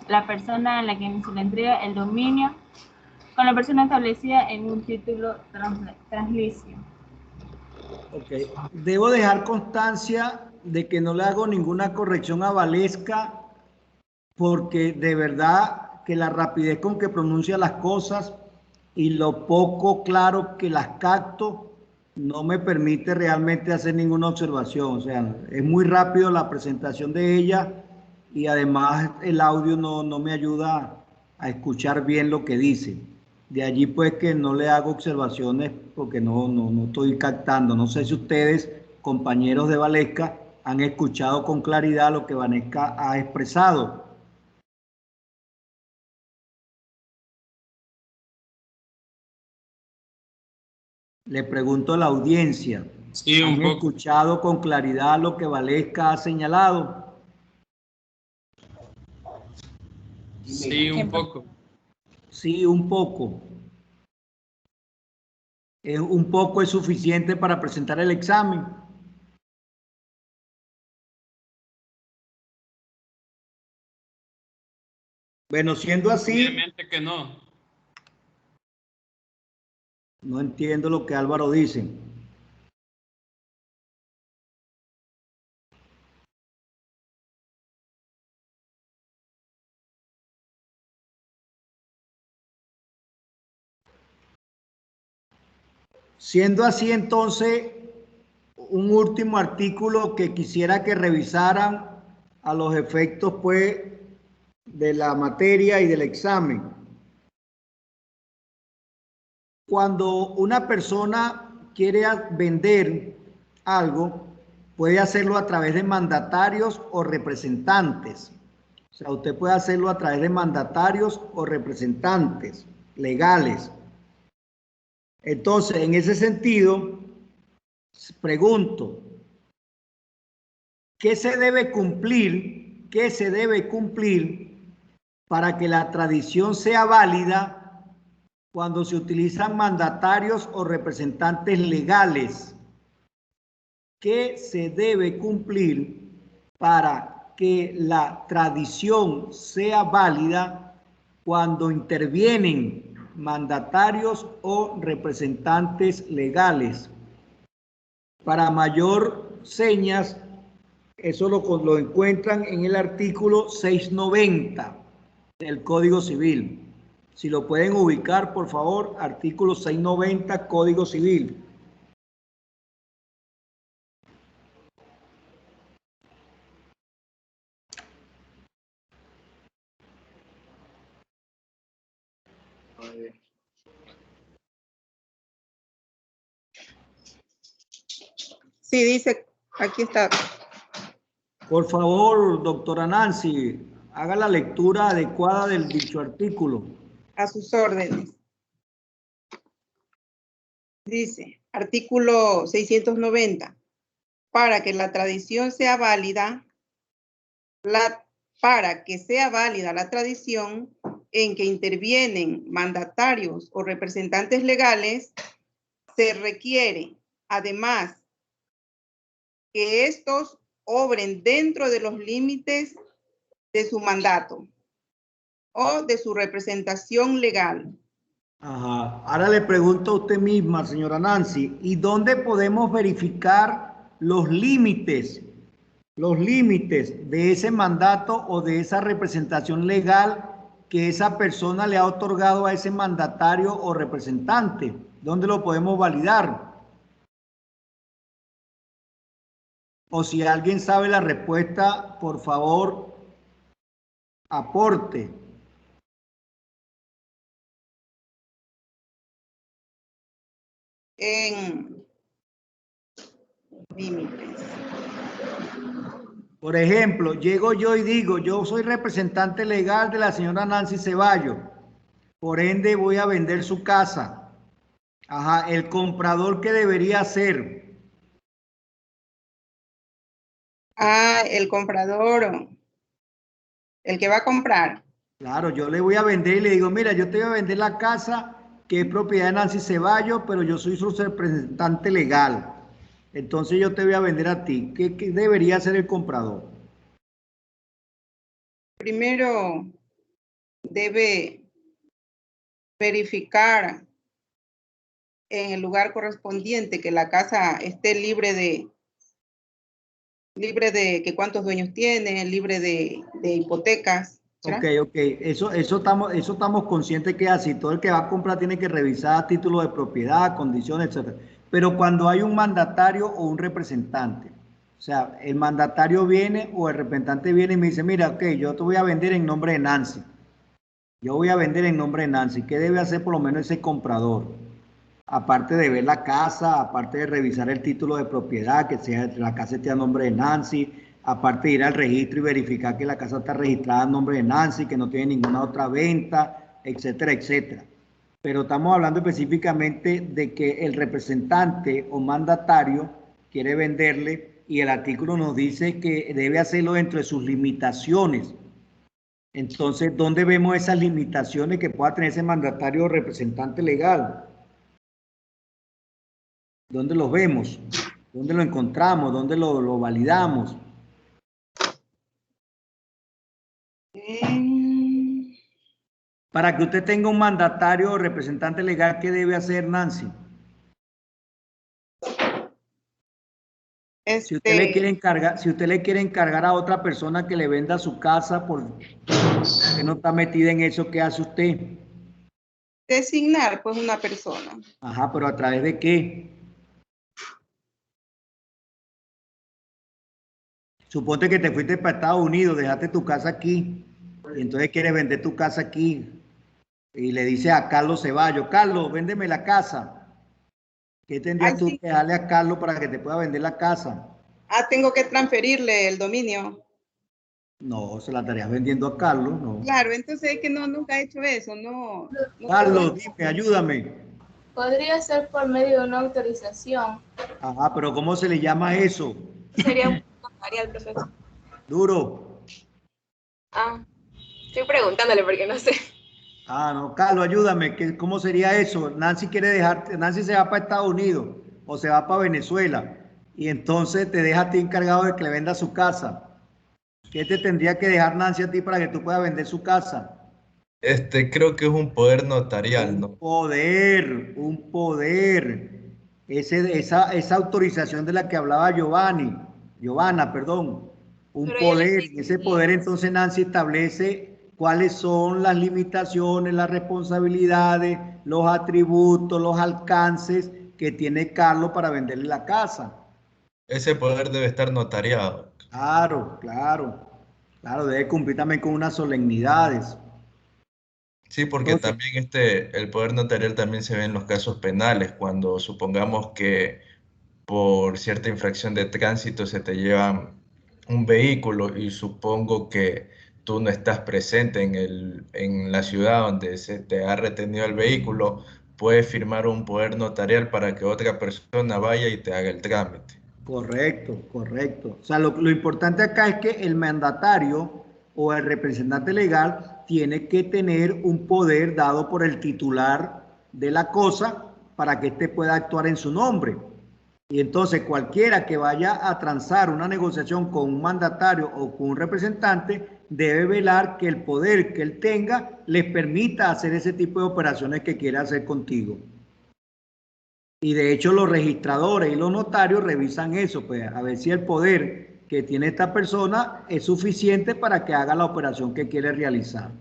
la persona a la quien se le entrega el dominio con la persona establecida en un título translicio. Ok, debo dejar constancia de que no le hago ninguna corrección a Valesca, porque de verdad que la rapidez con que pronuncia las cosas y lo poco claro que las capto no me permite realmente hacer ninguna observación. O sea, es muy rápido la presentación de ella y además el audio no me ayuda a escuchar bien lo que dice. De allí pues que no le hago observaciones porque no estoy captando. No sé si ustedes, compañeros de Valesca, han escuchado con claridad lo que Valesca ha expresado. Le pregunto a la audiencia, Sí, ¿han escuchado con claridad lo que Valesca ha señalado? Sí, un poco. Sí, un poco. ¿Un poco es suficiente para presentar el examen? Bueno, siendo así... Obviamente que no. No entiendo lo que Álvaro dice. Siendo así, entonces, un último artículo que quisiera que revisaran a los efectos, pues, de la materia y del examen. Cuando una persona quiere vender algo, puede hacerlo a través de mandatarios o representantes. O sea, usted puede hacerlo a través de mandatarios o representantes legales. Entonces, en ese sentido, pregunto, ¿qué se debe cumplir? ¿Qué se debe cumplir para que la tradición sea válida cuando se utilizan mandatarios o representantes legales? ¿Qué se debe cumplir para que la tradición sea válida cuando intervienen mandatarios o representantes legales? Para mayor señas, eso lo encuentran en el artículo 690 del Código Civil. Si lo pueden ubicar, por favor, artículo 690, Código Civil. Sí, dice, aquí está. Por favor, doctora Nancy, haga la lectura adecuada del dicho artículo. A sus órdenes. Dice, artículo 690. Para que la tradición sea válida, para que sea válida la tradición en que intervienen mandatarios o representantes legales, se requiere, además, que estos obren dentro de los límites de su mandato o de su representación legal. Ajá. Ahora le pregunto a usted misma, señora Nancy, ¿y dónde podemos verificar los límites de ese mandato o de esa representación legal que esa persona le ha otorgado a ese mandatario o representante. ¿Dónde lo podemos validar? O si alguien sabe la respuesta, por favor, aporte. En límites. Por ejemplo, llego yo y digo, yo soy representante legal de la señora Nancy Ceballos, por ende voy a vender su casa. Ajá, el comprador, ¿qué debería hacer? Ah, el comprador, el que va a comprar. Claro, yo le voy a vender y le digo, mira, yo te voy a vender la casa que es propiedad de Nancy Ceballos, pero yo soy su representante legal. Entonces yo te voy a vender a ti. ¿Qué debería hacer el comprador? Primero debe verificar en el lugar correspondiente que la casa esté libre de que cuántos dueños tiene, libre de hipotecas. Ok, eso estamos conscientes que es así. Todo el que va a comprar tiene que revisar títulos de propiedad, condiciones, etc. Pero cuando hay un mandatario o un representante, o sea, el mandatario viene o el representante viene y me dice, mira, ok, yo te voy a vender en nombre de Nancy. Yo voy a vender en nombre de Nancy. ¿Qué debe hacer por lo menos ese comprador? Aparte de ver la casa, aparte de revisar el título de propiedad, que sea la casa esté a nombre de Nancy, aparte de ir al registro y verificar que la casa está registrada a nombre de Nancy, que no tiene ninguna otra venta, etcétera, etcétera. Pero estamos hablando específicamente de que el representante o mandatario quiere venderle y el artículo nos dice que debe hacerlo dentro de sus limitaciones. Entonces, ¿dónde vemos esas limitaciones que pueda tener ese mandatario o representante legal? ¿Dónde los vemos? ¿Dónde lo encontramos? ¿Dónde lo validamos? Para que usted tenga un mandatario o representante legal, ¿qué debe hacer, Nancy? Si usted le quiere encargar a otra persona que le venda su casa, porque no está metida en eso, ¿qué hace usted? Designar, pues, una persona. Ajá, pero ¿a través de qué? Suponte que te fuiste para Estados Unidos, dejaste tu casa aquí, y entonces quieres vender tu casa aquí, y le dices a Carlos Ceballos, Carlos, véndeme la casa. ¿Qué tendrías tú que darle a Carlos para que te pueda vender la casa? Ah, tengo que transferirle el dominio. No, se la estarías vendiendo a Carlos, no. Claro, entonces es que nunca he hecho eso, no. Carlos, dime, ayúdame. Podría ser por medio de una autorización. Ajá, pero ¿cómo se le llama eso? Sería un notarial, profesor. Duro. Ah, estoy preguntándole porque no sé. Ah, no, Carlos, ayúdame, ¿cómo sería eso? Nancy se va para Estados Unidos o se va para Venezuela y entonces te deja a ti encargado de que le venda su casa. ¿Qué te tendría que dejar Nancy a ti para que tú puedas vender su casa? Creo que es un poder notarial, ¿no? Un poder. Esa autorización de la que hablaba Giovanna, perdón. Un poder. Ese poder entonces Nancy establece cuáles son las limitaciones, las responsabilidades, los atributos, los alcances que tiene Carlos para venderle la casa. Ese poder debe estar notariado. Claro, debe cumplir también con unas solemnidades. Sí, porque también el poder notarial también se ve en los casos penales, cuando supongamos que por cierta infracción de tránsito se te lleva un vehículo y supongo que tú no estás presente en la ciudad donde se te ha retenido el vehículo, puedes firmar un poder notarial para que otra persona vaya y te haga el trámite. Correcto. O sea, lo importante acá es que el mandatario o el representante legal tiene que tener un poder dado por el titular de la cosa para que éste pueda actuar en su nombre. Y entonces cualquiera que vaya a transar una negociación con un mandatario o con un representante debe velar que el poder que él tenga les permita hacer ese tipo de operaciones que quiere hacer contigo. Y de hecho los registradores y los notarios revisan eso, pues a ver si el poder que tiene esta persona es suficiente para que haga la operación que quiere realizar.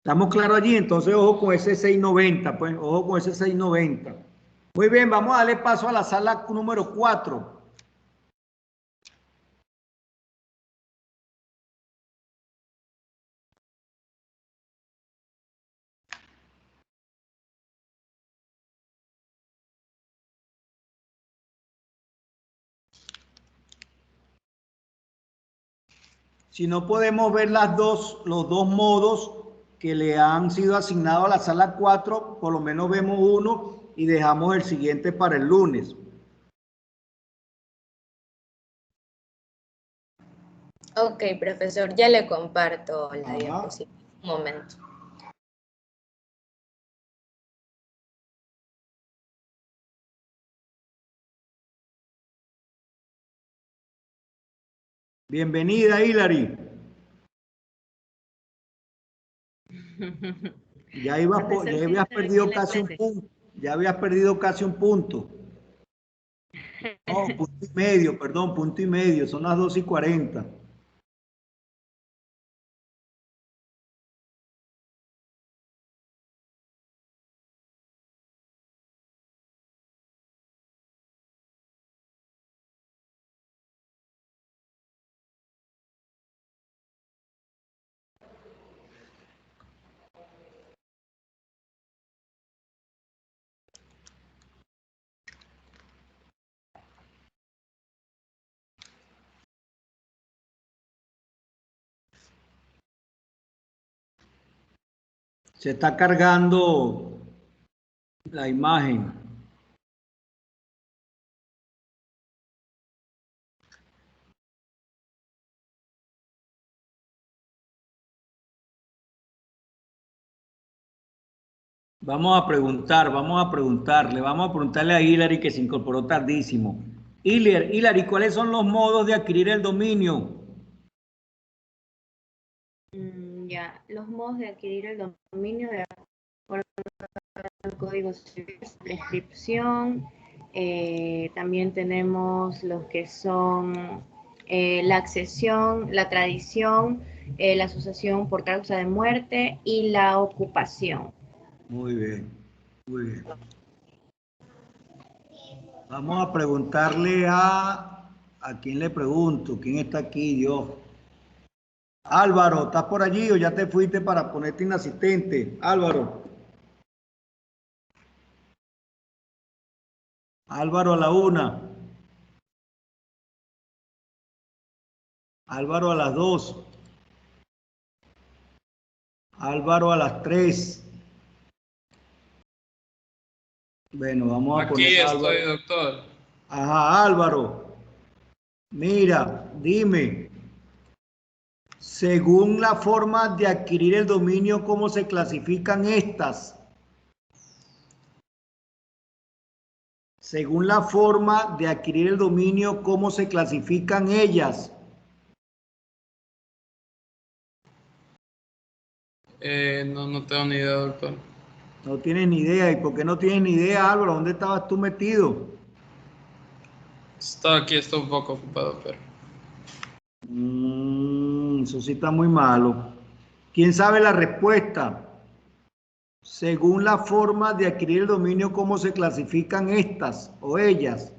¿Estamos claros allí? Entonces ojo con ese 690, pues ojo con ese 690. Muy bien, vamos a darle paso a la sala número 4. Si no podemos ver los dos modos que le han sido asignados a la sala 4, por lo menos vemos uno y dejamos el siguiente para el lunes. Ok, profesor, ya le comparto la diapositiva. Un momento. Bienvenida, Hilary. Ya habías perdido casi un punto. Ya habías perdido casi un punto. No, punto y medio, perdón, punto y medio. Son las 2:40. Se está cargando la imagen. Vamos a preguntarle a Hilary que se incorporó tardísimo. Hilary, ¿cuáles son los modos de adquirir el dominio? Ya, los modos de adquirir el dominio de acuerdo al Código Civil, prescripción, también tenemos los que son la accesión, la tradición, la asociación por causa de muerte y la ocupación. Muy bien, muy bien. Vamos a preguntarle a quién le pregunto, quién está aquí, Dios. Álvaro, ¿estás por allí o ya te fuiste para ponerte inasistente? Álvaro. Álvaro a la 1. Álvaro a las 2. Álvaro a las 3. Bueno, vamos a poner Aquí a Álvaro. estoy, doctor. Ajá, Álvaro. Mira, dime. Según la forma de adquirir el dominio, ¿cómo se clasifican estas? Según la forma de adquirir el dominio, ¿cómo se clasifican ellas? No tengo ni idea, doctor. No tienes ni idea. ¿Y por qué no tienes ni idea, Álvaro? ¿Dónde estabas tú metido? Estoy un poco ocupado, pero... Eso sí está muy malo. ¿Quién sabe la respuesta? Según la forma de adquirir el dominio, ¿cómo se clasifican estas o ellas?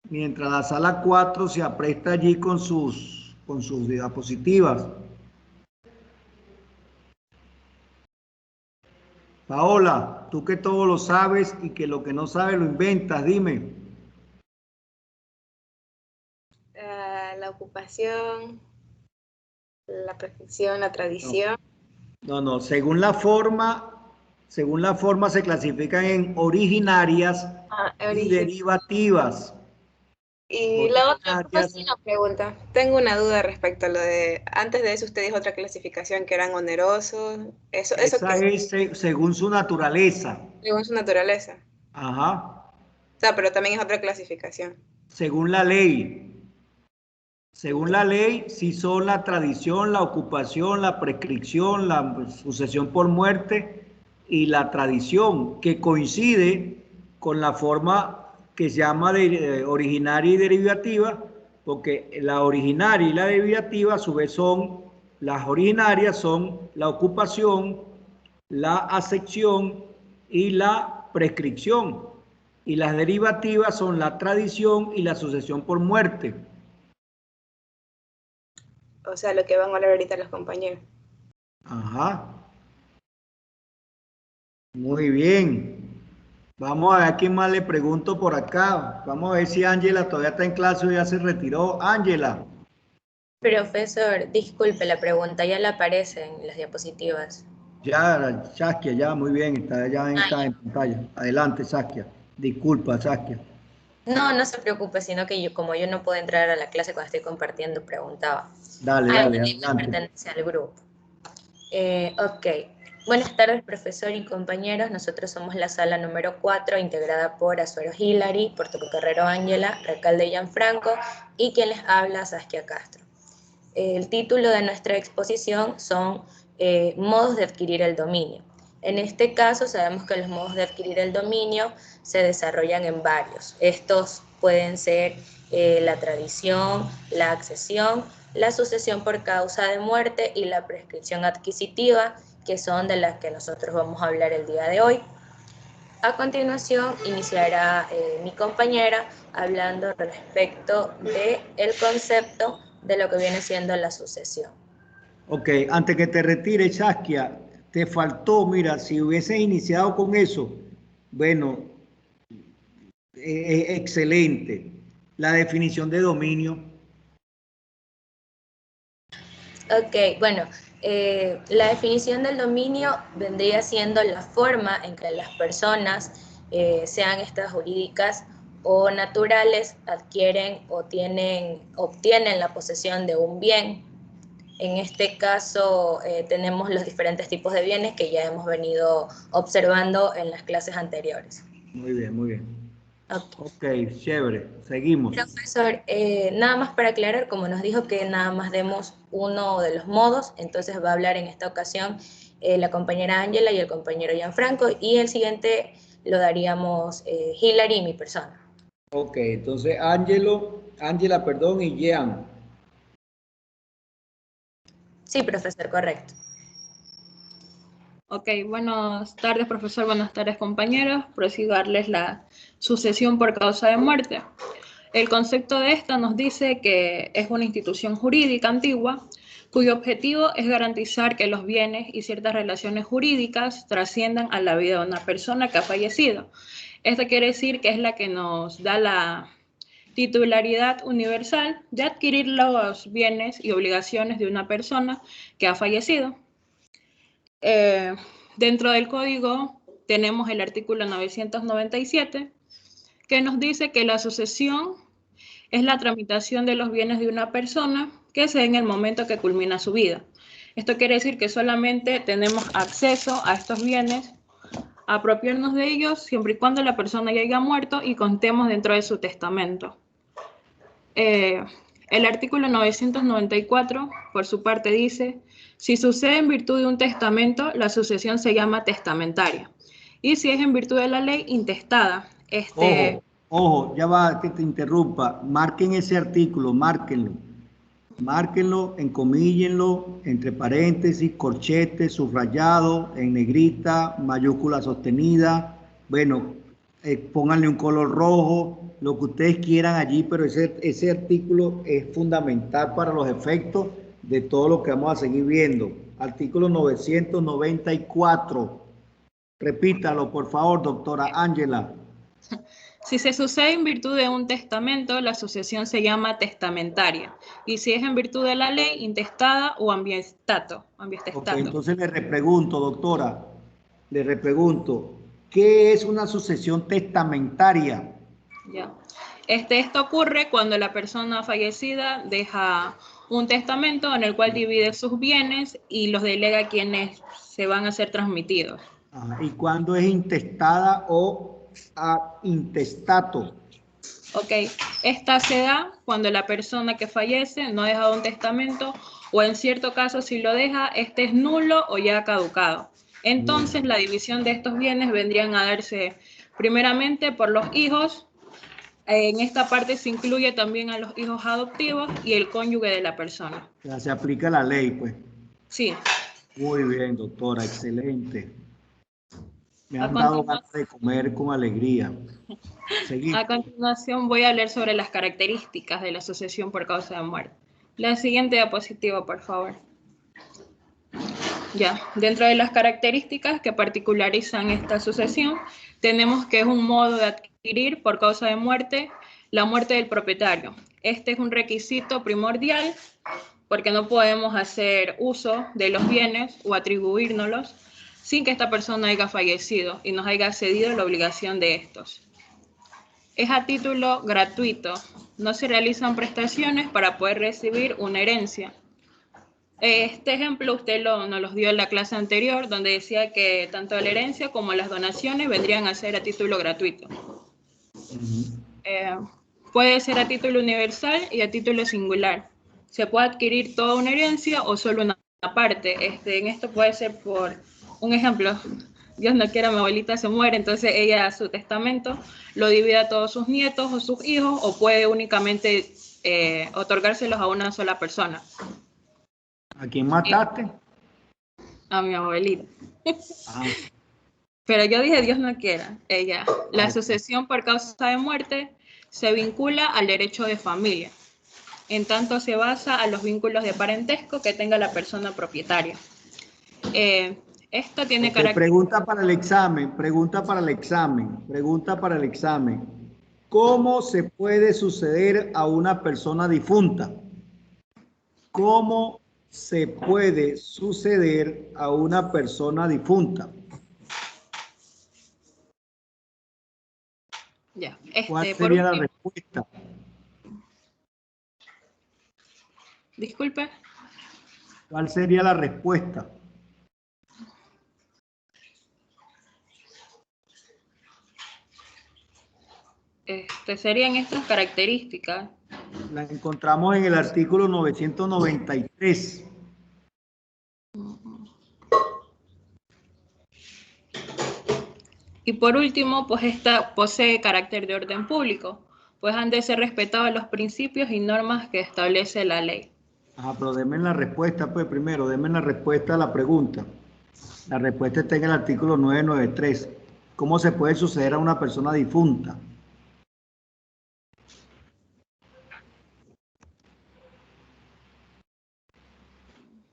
Mientras la sala 4 se apresta allí con sus diapositivas. Paola, tú que todo lo sabes y que lo que no sabes lo inventas, dime. La ocupación, la prescripción, la tradición. No, según la forma se clasifican en originarias y derivativas. Y la otra, una pregunta. Tengo una duda respecto a lo de, antes de eso usted dijo otra clasificación que eran onerosos. Esa es según su naturaleza. Según su naturaleza. Ajá. O sea, pero también es otra clasificación. Según la ley. Según la ley, sí son la tradición, la ocupación, la prescripción, la sucesión por muerte y la tradición, que coincide con la forma que se llama de originaria y derivativa, porque la originaria y la derivativa a su vez son, las originarias son la ocupación, la acepción y la prescripción, y las derivativas son la tradición y la sucesión por muerte. O sea, lo que van a hablar ahorita los compañeros. Ajá. Muy bien. Vamos a ver a quién más le pregunto por acá. Vamos a ver si Ángela todavía está en clase o ya se retiró. Ángela. Profesor, disculpe, la pregunta ya le aparece en las diapositivas. Ya, Saskia, ya, muy bien. Está ya está en pantalla. Adelante, Saskia. Disculpa, Saskia. No, no se preocupe, sino que yo, como yo no puedo entrar a la clase cuando estoy compartiendo, preguntaba. Dale, adelante. Pertenece al grupo. Ok. Buenas tardes, profesor y compañeros. Nosotros somos la sala número 4, integrada por Azuero Hilary, Portocarrero Ángela, Recalde Gianfranco y quien les habla, Saskia Castro. El título de nuestra exposición son modos de adquirir el dominio. En este caso sabemos que los modos de adquirir el dominio se desarrollan en varios. Estos pueden ser la tradición, la accesión, la sucesión por causa de muerte y la prescripción adquisitiva, que son de las que nosotros vamos a hablar el día de hoy. A continuación iniciará mi compañera hablando respecto del concepto de lo que viene siendo la sucesión. Ok, antes que te retires, Saskia, te faltó, mira, si hubieses iniciado con eso, bueno, excelente. La definición de dominio. Ok, bueno, la definición del dominio vendría siendo la forma en que las personas, sean estas jurídicas o naturales, adquieren o obtienen la posesión de un bien. En este caso tenemos los diferentes tipos de bienes que ya hemos venido observando en las clases anteriores. Muy bien, muy bien. Ok, chévere. Seguimos. Profesor, nada más para aclarar, como nos dijo que nada más demos uno de los modos, entonces va a hablar en esta ocasión la compañera Ángela y el compañero Gianfranco, y el siguiente lo daríamos Hilary y mi persona. Ok, entonces Ángela, perdón, y Jean. Sí, profesor, correcto. Ok, buenas tardes, profesor, buenas tardes, compañeros. Procedo a darles la sucesión por causa de muerte. El concepto de esta nos dice que es una institución jurídica antigua cuyo objetivo es garantizar que los bienes y ciertas relaciones jurídicas trasciendan a la vida de una persona que ha fallecido. Esto quiere decir que es la que nos da la titularidad universal de adquirir los bienes y obligaciones de una persona que ha fallecido. Dentro del código tenemos el artículo 997 que nos dice que la sucesión es la tramitación de los bienes de una persona que se da en el momento que culmina su vida. Esto quiere decir que solamente tenemos acceso a estos bienes, a apropiarnos de ellos siempre y cuando la persona ya haya muerto y contemos dentro de su testamento. El artículo 994, por su parte, dice: si sucede en virtud de un testamento, la sucesión se llama testamentaria. Y si es en virtud de la ley, intestada. Ojo, ya va que te interrumpa. Marquen ese artículo, márquenlo. Márquenlo, encomíllenlo, entre paréntesis, corchete, subrayado, en negrita, mayúscula sostenida. Bueno, pónganle un color rojo, lo que ustedes quieran allí, pero ese artículo es fundamental para los efectos de todo lo que vamos a seguir viendo. Artículo 994. Repítalo, por favor, doctora Ángela. Si se sucede en virtud de un testamento, la sucesión se llama testamentaria. Y si es en virtud de la ley, intestada o ambiestato. Okay, entonces le repregunto, doctora, ¿qué es una sucesión testamentaria? Ya. Esto ocurre cuando la persona fallecida deja un testamento en el cual divide sus bienes y los delega a quienes se van a ser transmitidos. ¿Y cuándo es intestada o intestato? Ok, esta se da cuando la persona que fallece no ha dejado un testamento o en cierto caso si lo deja, este es nulo o ya caducado. Entonces la división de estos bienes vendrían a darse primeramente por los hijos. En esta parte se incluye también a los hijos adoptivos y el cónyuge de la persona. O sea, se aplica la ley, pues. Sí. Muy bien, doctora, excelente. Me han dado ganas de comer con alegría. Seguimos. A continuación voy a hablar sobre las características de la sucesión por causa de muerte. La siguiente diapositiva, por favor. Ya, dentro de las características que particularizan esta sucesión, tenemos que es un modo de adquirir por causa de muerte la muerte del propietario. Este es un requisito primordial porque no podemos hacer uso de los bienes o atribuírnoslos sin que esta persona haya fallecido y nos haya cedido la obligación de estos. Es a título gratuito, no se realizan prestaciones para poder recibir una herencia. Este ejemplo usted nos los dio en la clase anterior, donde decía que tanto la herencia como las donaciones vendrían a ser a título gratuito. Puede ser a título universal y a título singular. Se puede adquirir toda una herencia o solo una parte. En esto puede ser por un ejemplo. Dios no quiera, mi abuelita se muere, entonces ella su testamento lo divide a todos sus nietos o sus hijos o puede únicamente otorgárselos a una sola persona. ¿A quién mataste? A mi abuelita. Pero yo dije, Dios no quiera. La sucesión por causa de muerte se vincula al derecho de familia. En tanto se basa a los vínculos de parentesco que tenga la persona propietaria. Esto tiene carácter... Pregunta para el examen. ¿Cómo se puede suceder a una persona difunta? ¿Cómo se puede suceder a una persona difunta? Ya, ¿Cuál sería la respuesta? Disculpe. ¿Cuál sería la respuesta? Serían estas características. La encontramos en el artículo 993. Y por último, pues esta posee carácter de orden público, pues han de ser respetados los principios y normas que establece la ley. Pero denme la respuesta, pues primero, denme la respuesta a la pregunta. La respuesta está en el artículo 993. ¿Cómo se puede suceder a una persona difunta?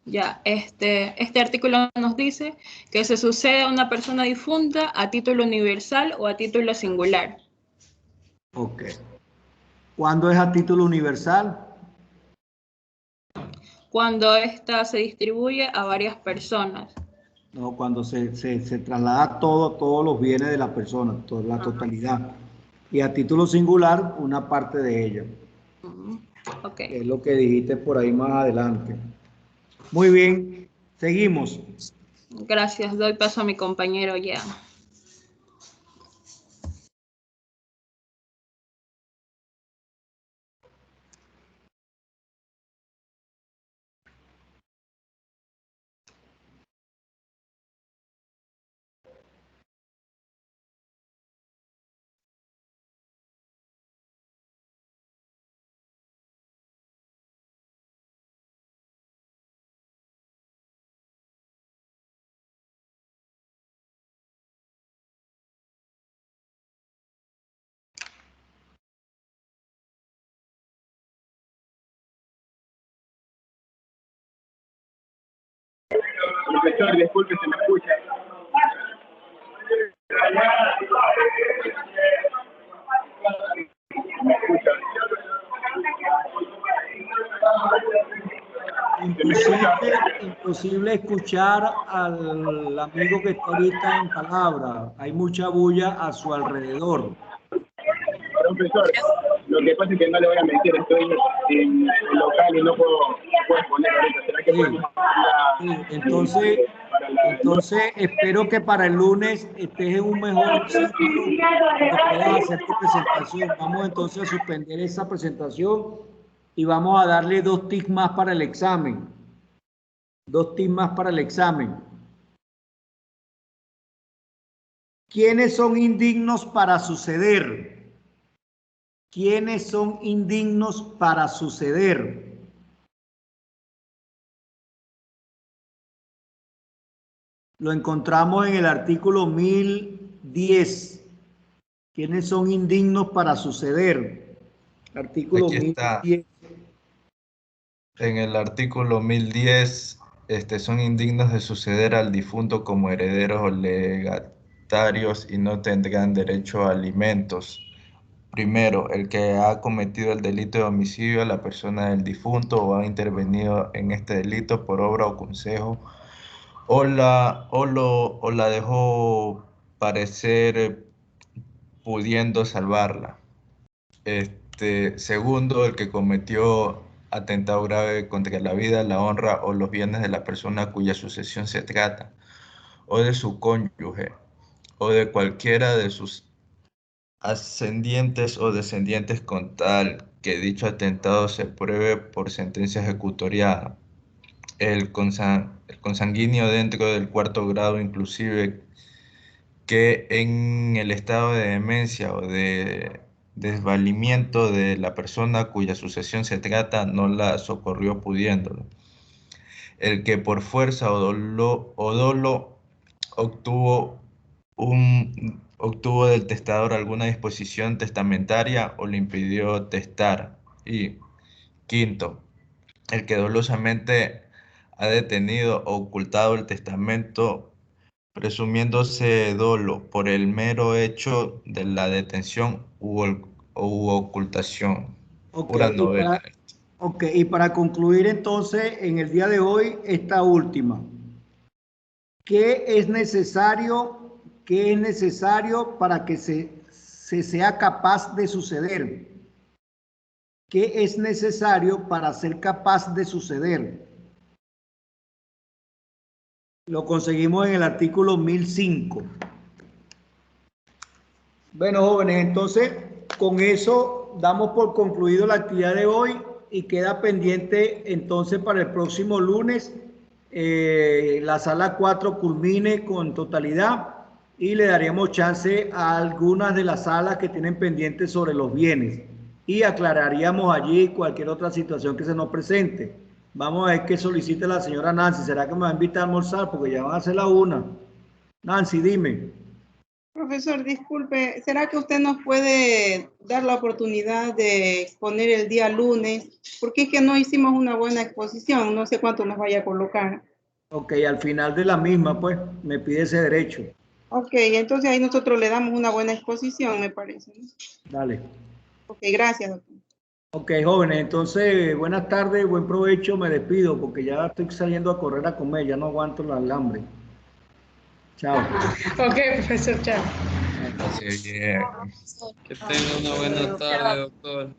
Ya, este artículo nos dice que se sucede a una persona difunta a título universal o a título singular. Ok. ¿Cuándo es a título universal? Cuando ésta se distribuye a varias personas. No, cuando se traslada todos los bienes de la persona, toda la totalidad. Y a título singular, una parte de ella. Okay. Es lo que dijiste por ahí más adelante. Muy bien, seguimos. Gracias, doy paso a mi compañero ya. Profesor, disculpe, se me escucha. ¿Me escucha? Imposible escuchar al amigo que está ahorita en palabra. Hay mucha bulla a su alrededor. Profesor, lo que pasa es que no le voy a mentir, estoy en el local y no puedo poner ahorita. ¿Será que podemos entonces, para la Entonces, espero que para el lunes estés en un mejor sitio y puedas hacer tu presentación. Vamos entonces a suspender esa presentación y vamos a darle 2 tics más para el examen. 2 tics más para el examen. ¿Quiénes son indignos para suceder? ¿Quiénes son indignos para suceder? Lo encontramos en el artículo 1010. ¿Quiénes son indignos para suceder? Artículo Aquí está. 1010. En el artículo 1010, son indignos de suceder al difunto como herederos o legatarios y no tendrán derecho a alimentos. Primero, el que ha cometido el delito de homicidio a la persona del difunto o ha intervenido en este delito por obra o consejo o la dejó parecer pudiendo salvarla. Segundo, el que cometió atentado grave contra la vida, la honra o los bienes de la persona cuya sucesión se trata, o de su cónyuge, o de cualquiera de sus ascendientes o descendientes con tal que dicho atentado se pruebe por sentencia ejecutoriada. El consanguíneo dentro del 4º grado, inclusive que en el estado de demencia o de desvalimiento de la persona cuya sucesión se trata no la socorrió pudiéndolo. El que por fuerza o dolo obtuvo del testador alguna disposición testamentaria o le impidió testar. Y quinto, el que dolosamente ha detenido o ocultado el testamento presumiéndose dolo por el mero hecho de la detención u ocultación. Pura novela. Y para concluir entonces, en el día de hoy, esta última. ¿Qué es necesario para que se sea capaz de suceder? ¿Qué es necesario para ser capaz de suceder? Lo conseguimos en el artículo 1005. Bueno, jóvenes, entonces con eso damos por concluido la actividad de hoy y queda pendiente entonces para el próximo lunes la sala 4 culmine con totalidad y le daremos chance a algunas de las salas que tienen pendientes sobre los bienes y aclararíamos allí cualquier otra situación que se nos presente. Vamos a ver qué solicita la señora Nancy. ¿Será que me va a invitar a almorzar? Porque ya van a ser la 1. Nancy, dime. Profesor, disculpe, ¿será que usted nos puede dar la oportunidad de exponer el día lunes? Porque es que no hicimos una buena exposición, no sé cuánto nos vaya a colocar. Ok, al final de la misma, pues, me pide ese derecho. Ok, entonces ahí nosotros le damos una buena exposición, me parece, ¿no? Dale. Ok, gracias, doctor. Ok, jóvenes, entonces, buenas tardes, buen provecho, me despido porque ya estoy saliendo a correr a comer, ya no aguanto el hambre. Chao. Ok, profesor, chao. Sí, bien. Que tenga una buena tarde, doctor.